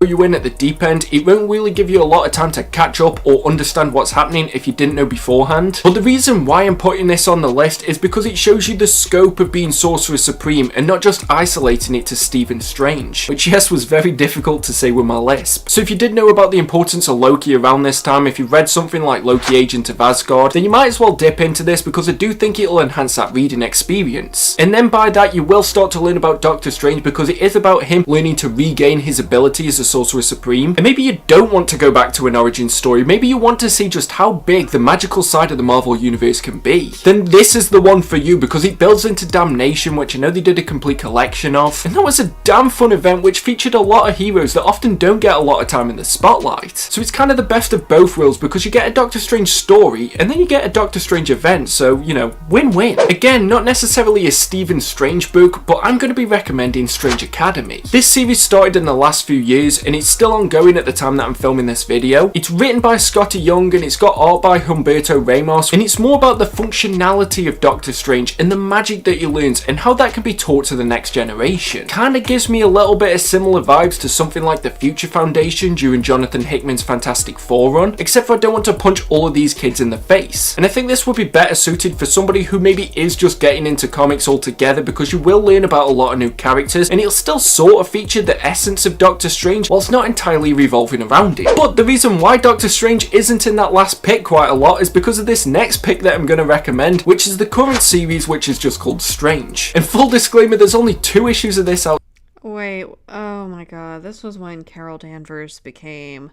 You in at the deep end, it won't really give you a lot of time to catch up or understand what's happening if you didn't know beforehand. But the reason why I'm putting this on the list is because it shows you the scope of being Sorcerer Supreme and not just isolating it to Stephen Strange, which yes was very difficult to say with my lisp. So if you did know about the importance of Loki around this time, if you read something like Loki Agent of Asgard, then you might as well dip into this because I do think it'll enhance that reading experience. And then by that you will start to learn about Doctor Strange because it is about him learning to regain his ability as a Sorcerer Supreme. And maybe you don't want to go back to an origin story, maybe you want to see just how big the magical side of the Marvel Universe can be, then this is the one for you because it builds into Damnation, which I know they did a complete collection of, and that was a damn fun event which featured a lot of heroes that often don't get a lot of time in the spotlight. So it's kind of the best of both worlds because you get a Doctor Strange story and then you get a Doctor Strange event, so you know, win-win. Again, not necessarily a Stephen Strange book, but I'm going to be recommending Strange Academy. This series started in the last few years and it's still ongoing at the time that I'm filming this video. It's written by Scotty Young and it's got art by Humberto Ramos, and it's more about the functionality of Doctor Strange and the magic that he learns and how that can be taught to the next generation. Kinda gives me a little bit of similar vibes to something like the Future Foundation during Jonathan Hickman's Fantastic Four run, except for I don't want to punch all of these kids in the face. And I think this would be better suited for somebody who maybe is just getting into comics altogether because you will learn about a lot of new characters and it'll still sort of feature the essence of Doctor Strange whilst not entirely revolving around it. But the reason why Doctor Strange isn't in that last pick quite a lot is because of this next pick that I'm going to recommend, which is the current series, which is just called Strange. And full disclaimer, there's only 2 issues of this out. Wait, oh my god, this was when Carol Danvers became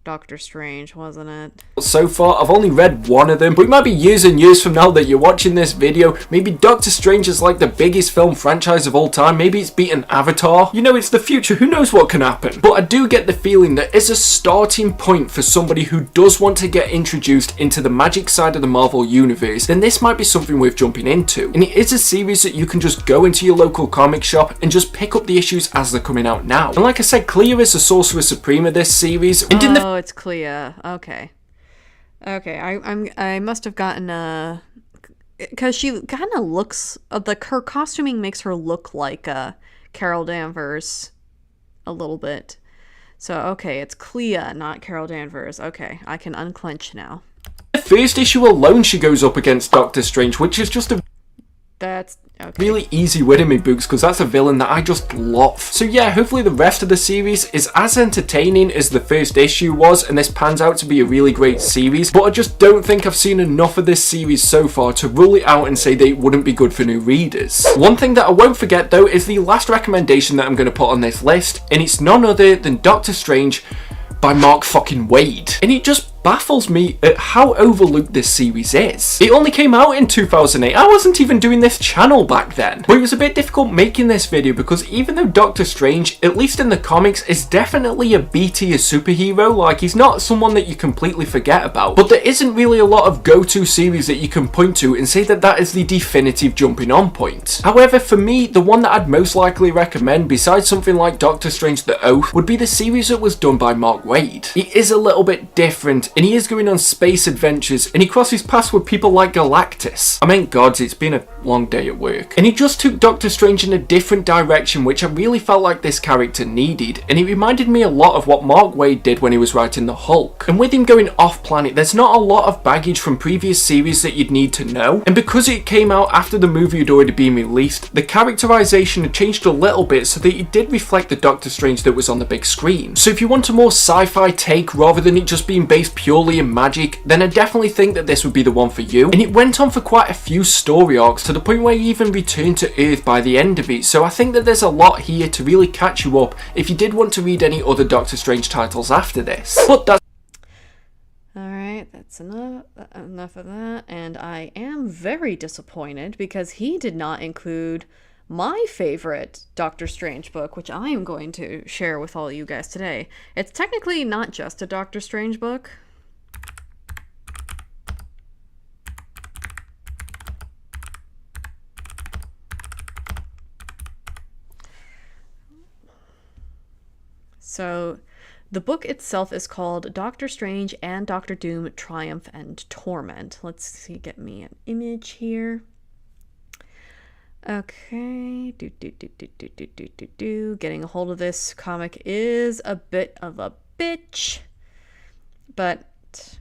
Doctor Strange, wasn't it? So far, I've only read one of them, but it might be years and years from now that you're watching this video. Maybe Doctor Strange is like the biggest film franchise of all time. Maybe it's beaten Avatar. You know, it's the future. Who knows what can happen? But I do get the feeling that as a starting point for somebody who does want to get introduced into the magic side of the Marvel Universe, then this might be something worth jumping into. And it is a series that you can just go into your local comic shop and just pick up the issues as they're coming out now. And like I said, Clea is the Sorcerer Supreme of this series. And in the it's Clea. Okay. I must have gotten because she kind of looks her costuming makes her look like Carol Danvers a little bit. So okay, it's Clea, not Carol Danvers. Okay, I can unclench now. The first issue alone, she goes up against Doctor Strange, which is just a That's okay. Really easy win in my books because that's a villain that I just love. So yeah, hopefully the rest of the series is as entertaining as the first issue was and this pans out to be a really great series, but I just don't think I've seen enough of this series so far to rule it out and say that it wouldn't be good for new readers. One thing that I won't forget though is the last recommendation that I'm going to put on this list, and it's none other than Doctor Strange by Mark fucking Waid. And it just baffles me at how overlooked this series is. It only came out in 2008. I wasn't even doing this channel back then. But it was a bit difficult making this video because even though Doctor Strange, at least in the comics, is definitely a B-tier superhero, like he's not someone that you completely forget about, but there isn't really a lot of go-to series that you can point to and say that that is the definitive jumping on point. However, for me, the one that I'd most likely recommend, besides something like Doctor Strange The Oath, would be the series that was done by Mark Waid. It is a little bit different, and he is going on space adventures, and he crosses paths with people like Galactus. I mean, gods, it's been a long day at work. And he just took Doctor Strange in a different direction, which I really felt like this character needed, and it reminded me a lot of what Mark Waid did when he was writing the Hulk. And with him going off-planet, there's not a lot of baggage from previous series that you'd need to know, and because it came out after the movie had already been released, the characterization had changed a little bit so that it did reflect the Doctor Strange that was on the big screen. So if you want a more sci-fi take rather than it just being based purely in magic, then I definitely think that this would be the one for you. And it went on for quite a few story arcs to the point where he even returned to Earth by the end of it, so I think that there's a lot here to really catch you up if you did want to read any other Doctor Strange titles after this. But that's Alright, that's enough of that, and I am very disappointed because he did not include my favorite Doctor Strange book, which I am going to share with all you guys today. It's technically not just a Doctor Strange book. So the book itself is called Doctor Strange and Doctor Doom Triumph and Torment. Let's see, get me an image here. Okay, getting a hold of this comic is a bit of a bitch, but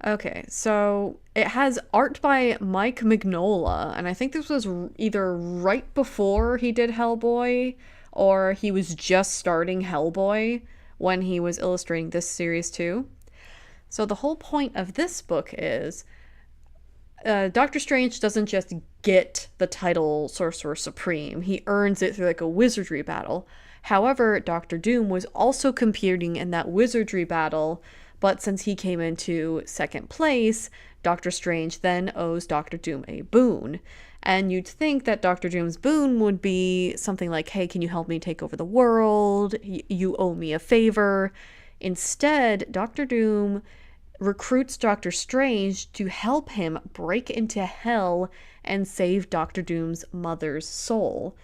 okay, so it has art by Mike Mignola, and I think this was either right before he did Hellboy, or he was just starting Hellboy when he was illustrating this series too. So the whole point of this book is Doctor Strange doesn't just get the title Sorcerer Supreme, he earns it through like a wizardry battle. However, Doctor Doom was also competing in that wizardry battle, but since he came into second place, Doctor Strange then owes Doctor Doom a boon. And you'd think that Doctor Doom's boon would be something like, hey, can you help me take over the world? You owe me a favor. Instead, Doctor Doom recruits Doctor Strange to help him break into hell and save Doctor Doom's mother's soul.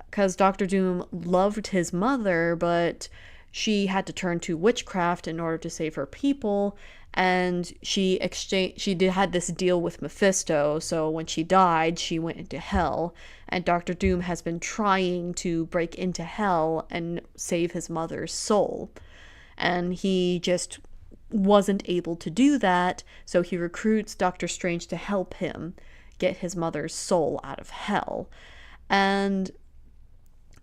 Because Doctor Doom loved his mother, but she had to turn to witchcraft in order to save her people, and she had this deal with Mephisto, so when she died, she went into hell, and Doctor Doom has been trying to break into hell and save his mother's soul. And he just wasn't able to do that, so he recruits Doctor Strange to help him get his mother's soul out of hell. And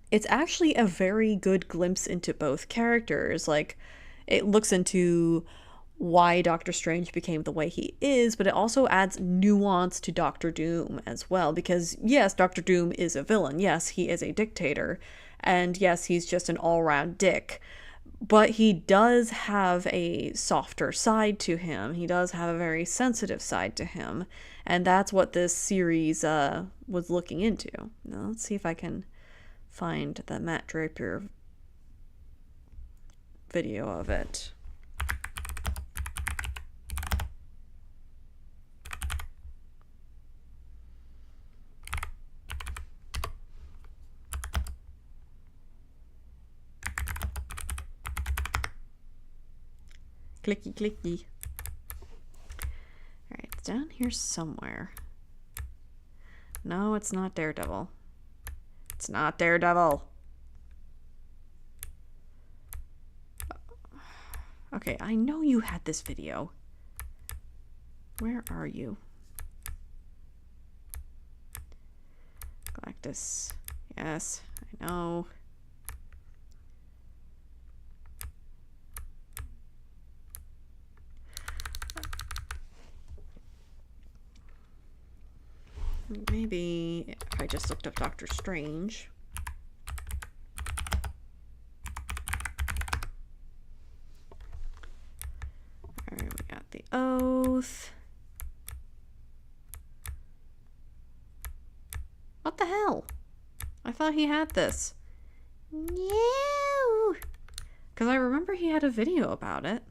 it's actually a very good glimpse into both characters. Like, it looks into why Doctor Strange became the way he is, but it also adds nuance to Doctor Doom as well, because yes, Doctor Doom is a villain, yes, he is a dictator, and yes, he's just an all-round dick, but he does have a softer side to him. He does have a very sensitive side to him, and that's what this series was looking into. Now, let's see if I can find the Matt Draper video of it. Clicky clicky. Alright, it's down here somewhere. No, it's not Daredevil. It's not Daredevil. Okay, I know you had this video. Where are you? Galactus. Yes, I know. Maybe if I just looked up Doctor Strange. Alright, we got the Oath. What the hell? I thought he had this. No! Because I remember he had a video about it.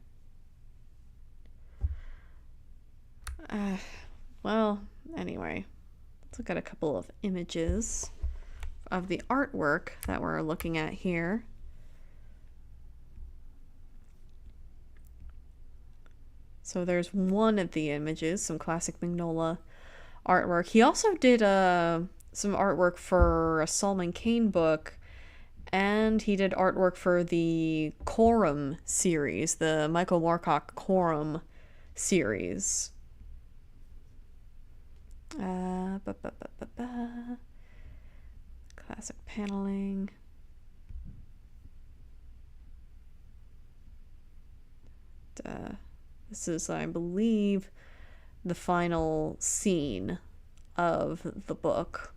Well, anyway. Let's look at a couple of images of the artwork that we're looking at here. So there's one of the images, some classic Mignola artwork. He also did some artwork for a Solomon Kane book, and he did artwork for the Quorum series, the Michael Moorcock Quorum series. Classic paneling. This is, I believe, the final scene of the book.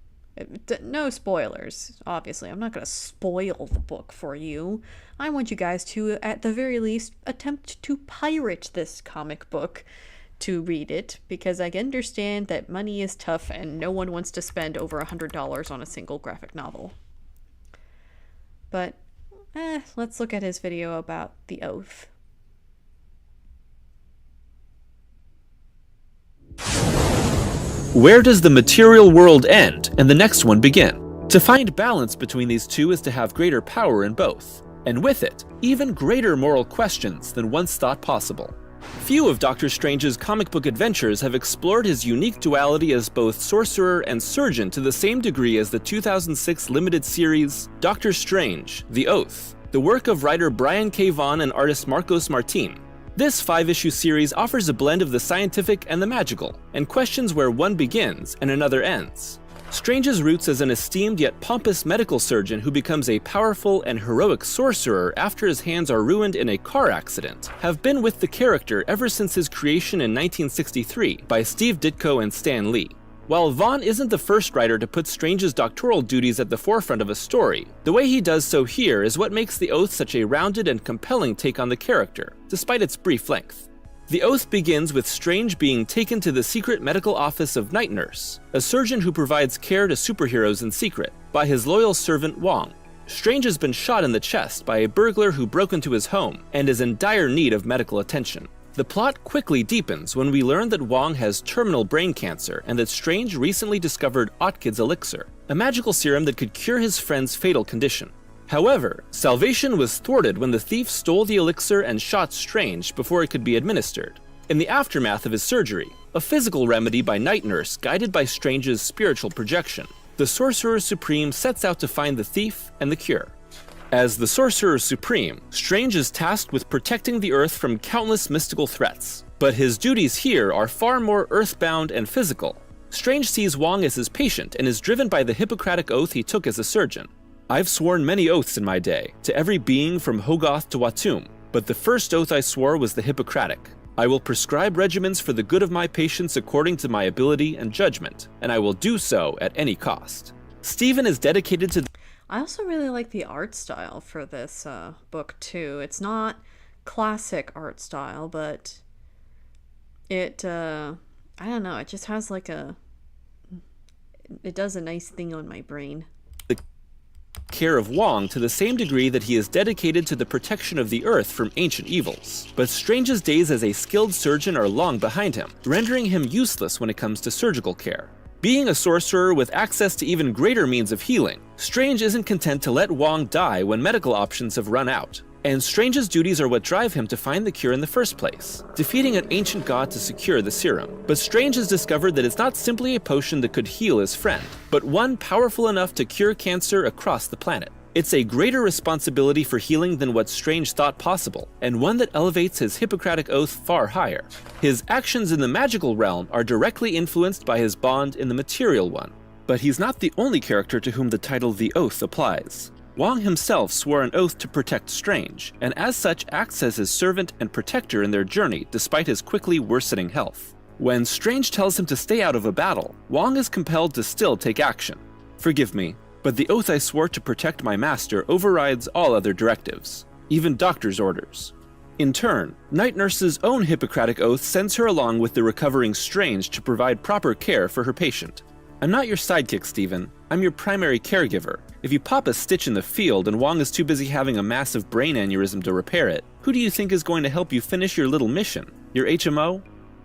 No spoilers, obviously. I'm not going to spoil the book for you. I want you guys to, at the very least, attempt to pirate this comic book to read it, because I understand that money is tough and no one wants to spend over $100 on a single graphic novel. But, let's look at his video about the Oath. Where does the material world end and the next one begin? To find balance between these two is to have greater power in both, and with it, even greater moral questions than once thought possible. Few of Doctor Strange's comic book adventures have explored his unique duality as both sorcerer and surgeon to the same degree as the 2006 limited series Doctor Strange: The Oath, the work of writer Brian K. Vaughan and artist Marcos Martin. This 5-issue series offers a blend of the scientific and the magical, and questions where one begins and another ends. Strange's roots as an esteemed yet pompous medical surgeon who becomes a powerful and heroic sorcerer after his hands are ruined in a car accident have been with the character ever since his creation in 1963 by Steve Ditko and Stan Lee. While Vaughan isn't the first writer to put Strange's doctoral duties at the forefront of a story, the way he does so here is what makes The Oath such a rounded and compelling take on the character, despite its brief length. The Oath begins with Strange being taken to the secret medical office of Night Nurse, a surgeon who provides care to superheroes in secret, by his loyal servant Wong. Strange has been shot in the chest by a burglar who broke into his home and is in dire need of medical attention. The plot quickly deepens when we learn that Wong has terminal brain cancer and that Strange recently discovered Otkid's elixir, a magical serum that could cure his friend's fatal condition. However, salvation was thwarted when the thief stole the elixir and shot Strange before it could be administered. In the aftermath of his surgery, a physical remedy by Night Nurse guided by Strange's spiritual projection, the Sorcerer Supreme sets out to find the thief and the cure. As the Sorcerer Supreme, Strange is tasked with protecting the Earth from countless mystical threats, but his duties here are far more earthbound and physical. Strange sees Wong as his patient and is driven by the Hippocratic Oath he took as a surgeon. I've sworn many oaths in my day, to every being from Hogoth to Watum, but the first oath I swore was the Hippocratic. I will prescribe regimens for the good of my patients according to my ability and judgment, and I will do so at any cost. Stephen is dedicated to... I also really like the art style for this book too. It's not classic art style, but it, I don't know, it just has like it does a nice thing on my brain. Care of Wong to the same degree that he is dedicated to the protection of the Earth from ancient evils. But Strange's days as a skilled surgeon are long behind him, rendering him useless when it comes to surgical care. Being a sorcerer with access to even greater means of healing, Strange isn't content to let Wong die when medical options have run out. And Strange's duties are what drive him to find the cure in the first place, defeating an ancient god to secure the serum. But Strange has discovered that it's not simply a potion that could heal his friend, but one powerful enough to cure cancer across the planet. It's a greater responsibility for healing than what Strange thought possible, and one that elevates his Hippocratic Oath far higher. His actions in the magical realm are directly influenced by his bond in the material one. But he's not the only character to whom the title The Oath applies. Wong himself swore an oath to protect Strange, and as such acts as his servant and protector in their journey despite his quickly worsening health. When Strange tells him to stay out of a battle, Wong is compelled to still take action. Forgive me, but the oath I swore to protect my master overrides all other directives, even doctor's orders. In turn, Night Nurse's own Hippocratic Oath sends her along with the recovering Strange to provide proper care for her patient. I'm not your sidekick, Stephen. I'm your primary caregiver. If you pop a stitch in the field and Wong is too busy having a massive brain aneurysm to repair it, who do you think is going to help you finish your little mission? Your HMO?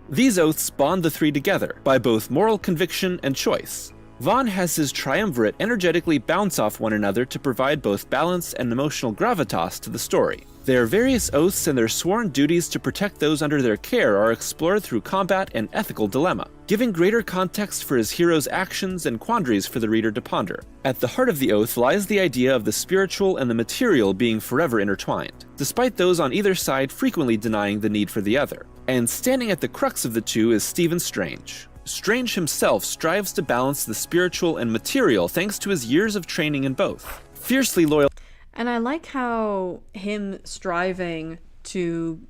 These oaths bond the three together by both moral conviction and choice. Vaughan has his triumvirate energetically bounce off one another to provide both balance and emotional gravitas to the story. Their various oaths and their sworn duties to protect those under their care are explored through combat and ethical dilemma, giving greater context for his hero's actions and quandaries for the reader to ponder. At the heart of the oath lies the idea of the spiritual and the material being forever intertwined, despite those on either side frequently denying the need for the other. And standing at the crux of the two is Stephen Strange. Strange himself strives to balance the spiritual and material thanks to his years of training in both. Fiercely loyal. And I like how him striving to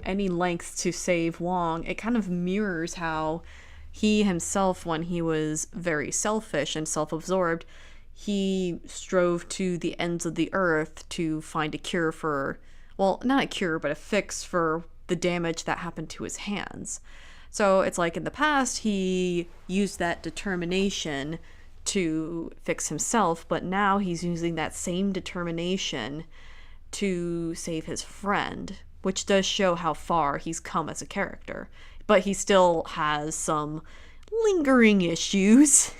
any lengths to save Wong, it kind of mirrors how he himself, when he was very selfish and self-absorbed, he strove to the ends of the earth to find a cure for, well, not a cure, but a fix for the damage that happened to his hands. So it's like in the past, he used that determination to fix himself, but now he's using that same determination to save his friend, which does show how far he's come as a character. But he still has some lingering issues.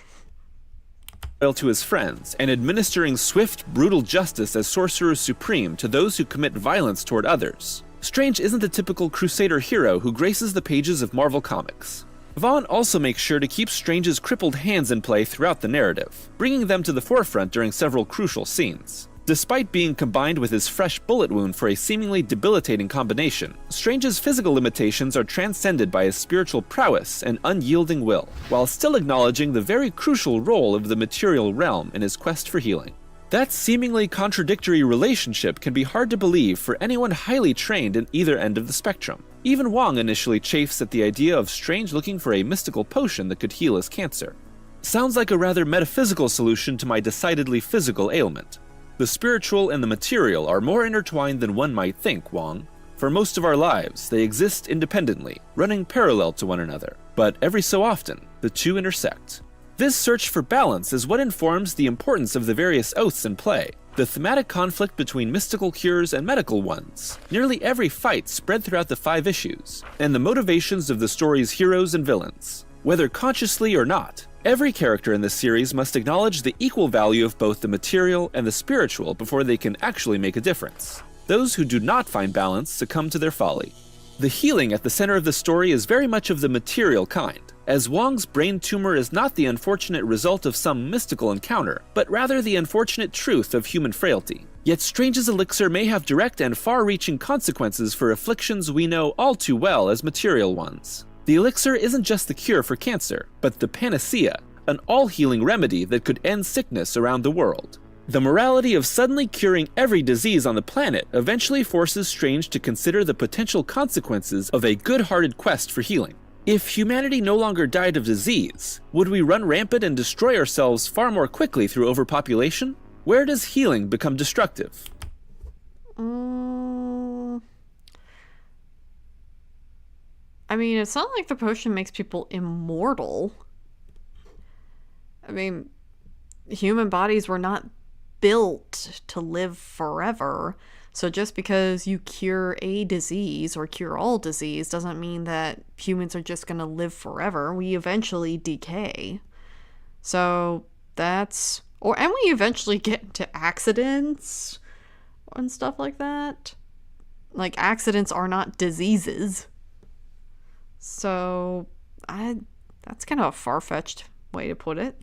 loyal to his friends, and administering swift, brutal justice as Sorcerer Supreme to those who commit violence toward others. Strange isn't the typical Crusader hero who graces the pages of Marvel Comics. Vaughn also makes sure to keep Strange's crippled hands in play throughout the narrative, bringing them to the forefront during several crucial scenes. Despite being combined with his fresh bullet wound for a seemingly debilitating combination, Strange's physical limitations are transcended by his spiritual prowess and unyielding will, while still acknowledging the very crucial role of the material realm in his quest for healing. That seemingly contradictory relationship can be hard to believe for anyone highly trained in either end of the spectrum. Even Wong initially chafes at the idea of Strange looking for a mystical potion that could heal his cancer. Sounds like a rather metaphysical solution to my decidedly physical ailment. The spiritual and the material are more intertwined than one might think, Wong. For most of our lives, they exist independently, running parallel to one another. But every so often, the two intersect. This search for balance is what informs the importance of the various oaths in play, the thematic conflict between mystical cures and medical ones, nearly every fight spread throughout the 5 issues, and the motivations of the story's heroes and villains. Whether consciously or not, every character in this series must acknowledge the equal value of both the material and the spiritual before they can actually make a difference. Those who do not find balance succumb to their folly. The healing at the center of the story is very much of the material kind, as Wong's brain tumor is not the unfortunate result of some mystical encounter, but rather the unfortunate truth of human frailty. Yet Strange's elixir may have direct and far-reaching consequences for afflictions we know all too well as material ones. The elixir isn't just the cure for cancer, but the panacea, an all-healing remedy that could end sickness around the world. The morality of suddenly curing every disease on the planet eventually forces Strange to consider the potential consequences of a good-hearted quest for healing. If humanity no longer died of disease, would we run rampant and destroy ourselves far more quickly through overpopulation? Where does healing become destructive? I mean, it's not like the potion makes people immortal. I mean, human bodies were not built to live forever. So just because you cure a disease or cure all disease doesn't mean that humans are just going to live forever. We eventually decay. So that's... and we eventually get into accidents and stuff like that. Like, accidents are not diseases. So, that's kind of a far-fetched way to put it.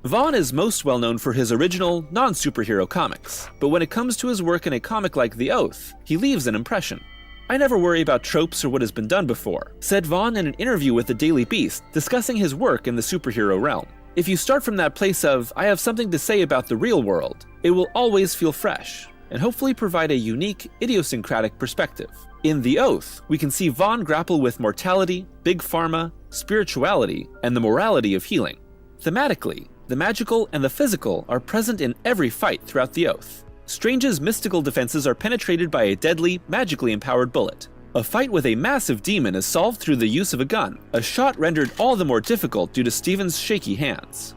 Vaughn is most well known for his original, non-superhero comics, but when it comes to his work in a comic like The Oath, he leaves an impression. "I never worry about tropes or what has been done before," said Vaughn in an interview with the Daily Beast discussing his work in the superhero realm. "If you start from that place of, I have something to say about the real world, it will always feel fresh, and hopefully provide a unique, idiosyncratic perspective." In The Oath, we can see Vaughn grapple with mortality, big pharma, spirituality, and the morality of healing. Thematically, the magical and the physical are present in every fight throughout The Oath. Strange's mystical defenses are penetrated by a deadly, magically empowered bullet. A fight with a massive demon is solved through the use of a gun, a shot rendered all the more difficult due to Stephen's shaky hands.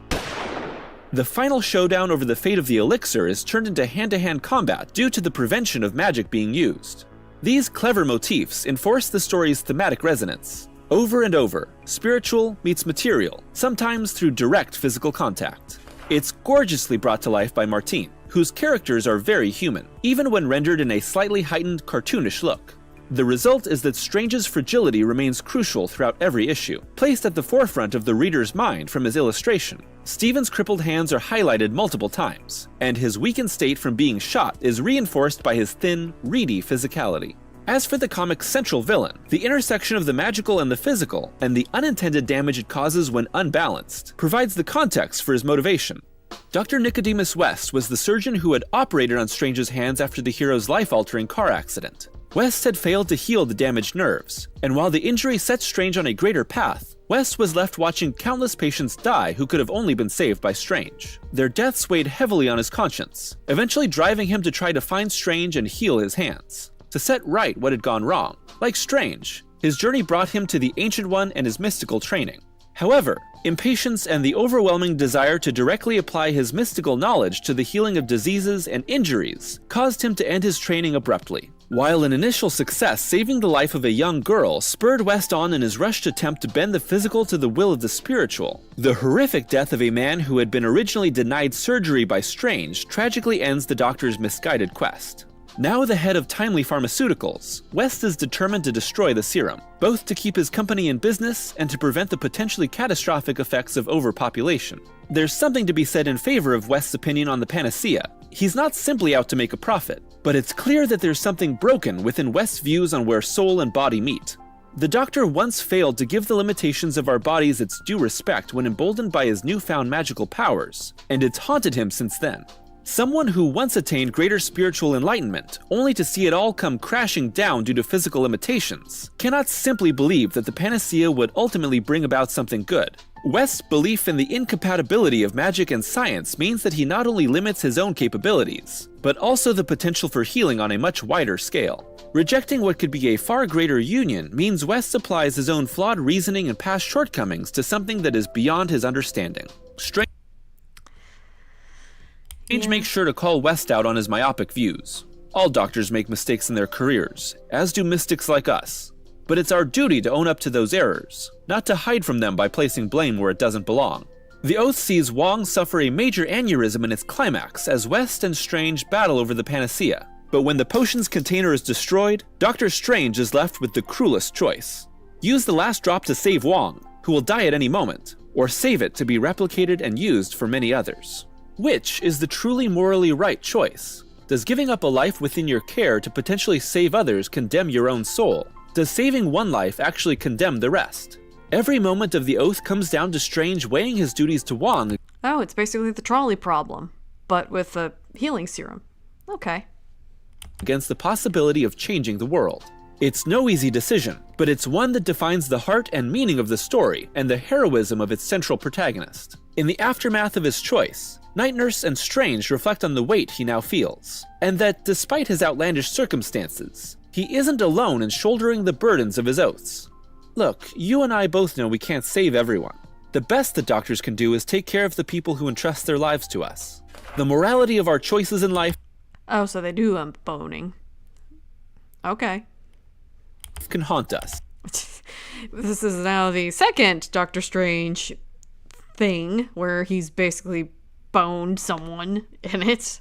The final showdown over the fate of the elixir is turned into hand-to-hand combat due to the prevention of magic being used. These clever motifs enforce the story's thematic resonance. Over and over, spiritual meets material, sometimes through direct physical contact. It's gorgeously brought to life by Martine, whose characters are very human, even when rendered in a slightly heightened, cartoonish look. The result is that Strange's fragility remains crucial throughout every issue, placed at the forefront of the reader's mind from his illustration. Stephen's crippled hands are highlighted multiple times, and his weakened state from being shot is reinforced by his thin, reedy physicality. As for the comic's central villain, the intersection of the magical and the physical, and the unintended damage it causes when unbalanced, provides the context for his motivation. Dr. Nicodemus West was the surgeon who had operated on Strange's hands after the hero's life-altering car accident. West had failed to heal the damaged nerves, and while the injury set Strange on a greater path, West was left watching countless patients die who could have only been saved by Strange. Their deaths weighed heavily on his conscience, eventually driving him to try to find Strange and heal his hands, to set right what had gone wrong. Like Strange, his journey brought him to the Ancient One and his mystical training. However, Impatience and the overwhelming desire to directly apply his mystical knowledge to the healing of diseases and injuries caused him to end his training abruptly. While an initial success saving the life of a young girl spurred West on in his rushed attempt to bend the physical to the will of the spiritual, the horrific death of a man who had been originally denied surgery by Strange tragically ends the Doctor's misguided quest. Now the head of Timely Pharmaceuticals, West is determined to destroy the serum, both to keep his company in business and to prevent the potentially catastrophic effects of overpopulation. There's something to be said in favor of West's opinion on the panacea. He's not simply out to make a profit, but it's clear that there's something broken within West's views on where soul and body meet. The Doctor once failed to give the limitations of our bodies its due respect when emboldened by his newfound magical powers, and it's haunted him since then. Someone who once attained greater spiritual enlightenment, only to see it all come crashing down due to physical limitations, cannot simply believe that the panacea would ultimately bring about something good. West's belief in the incompatibility of magic and science means that he not only limits his own capabilities, but also the potential for healing on a much wider scale. Rejecting what could be a far greater union means West applies his own flawed reasoning and past shortcomings to something that is beyond his understanding. Strange makes sure to call West out on his myopic views. All doctors make mistakes in their careers, as do mystics like us. But it's our duty to own up to those errors, not to hide from them by placing blame where it doesn't belong. The Oath sees Wong suffer a major aneurysm in its climax as West and Strange battle over the panacea. But when the potion's container is destroyed, Dr. Strange is left with the cruelest choice. Use the last drop to save Wong, who will die at any moment, or save it to be replicated and used for many others. Which is the truly morally right choice? Does giving up a life within your care to potentially save others condemn your own soul? Does saving one life actually condemn the rest? Every moment of the Oath comes down to Strange weighing his duties to Wong. Oh, it's basically the trolley problem, but with a healing serum. Okay. Against the possibility of changing the world. It's no easy decision, but it's one that defines the heart and meaning of the story and the heroism of its central protagonist. In the aftermath of his choice, Night Nurse and Strange reflect on the weight he now feels, and that despite his outlandish circumstances, he isn't alone in shouldering the burdens of his oaths. Look, you and I both know we can't save everyone. The best that doctors can do is take care of the people who entrust their lives to us. The morality of our choices in life Oh, so they do boning. Okay. Can haunt us. This is now the second Doctor Strange thing where he's basically boned someone in it.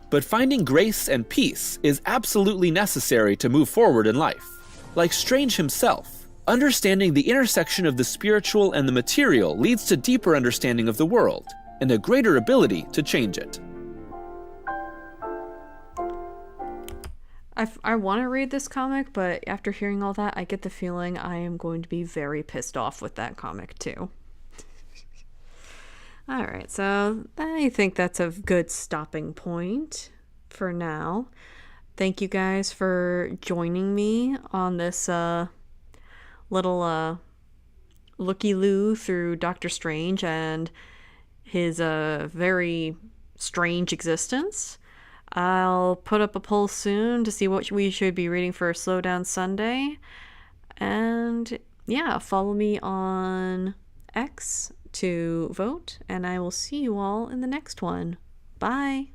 But finding grace and peace is absolutely necessary to move forward in life. Like Strange himself, understanding the intersection of the spiritual and the material leads to deeper understanding of the world and a greater ability to change it. I want to read this comic, but after hearing all that, I get the feeling I am going to be very pissed off with that comic too. Alright, so I think that's a good stopping point for now. Thank you guys for joining me on this little looky-loo through Doctor Strange and his very strange existence. I'll put up a poll soon to see what we should be reading for Slowdown Sunday. And yeah, follow me on X to vote, and I will see you all in the next one. Bye!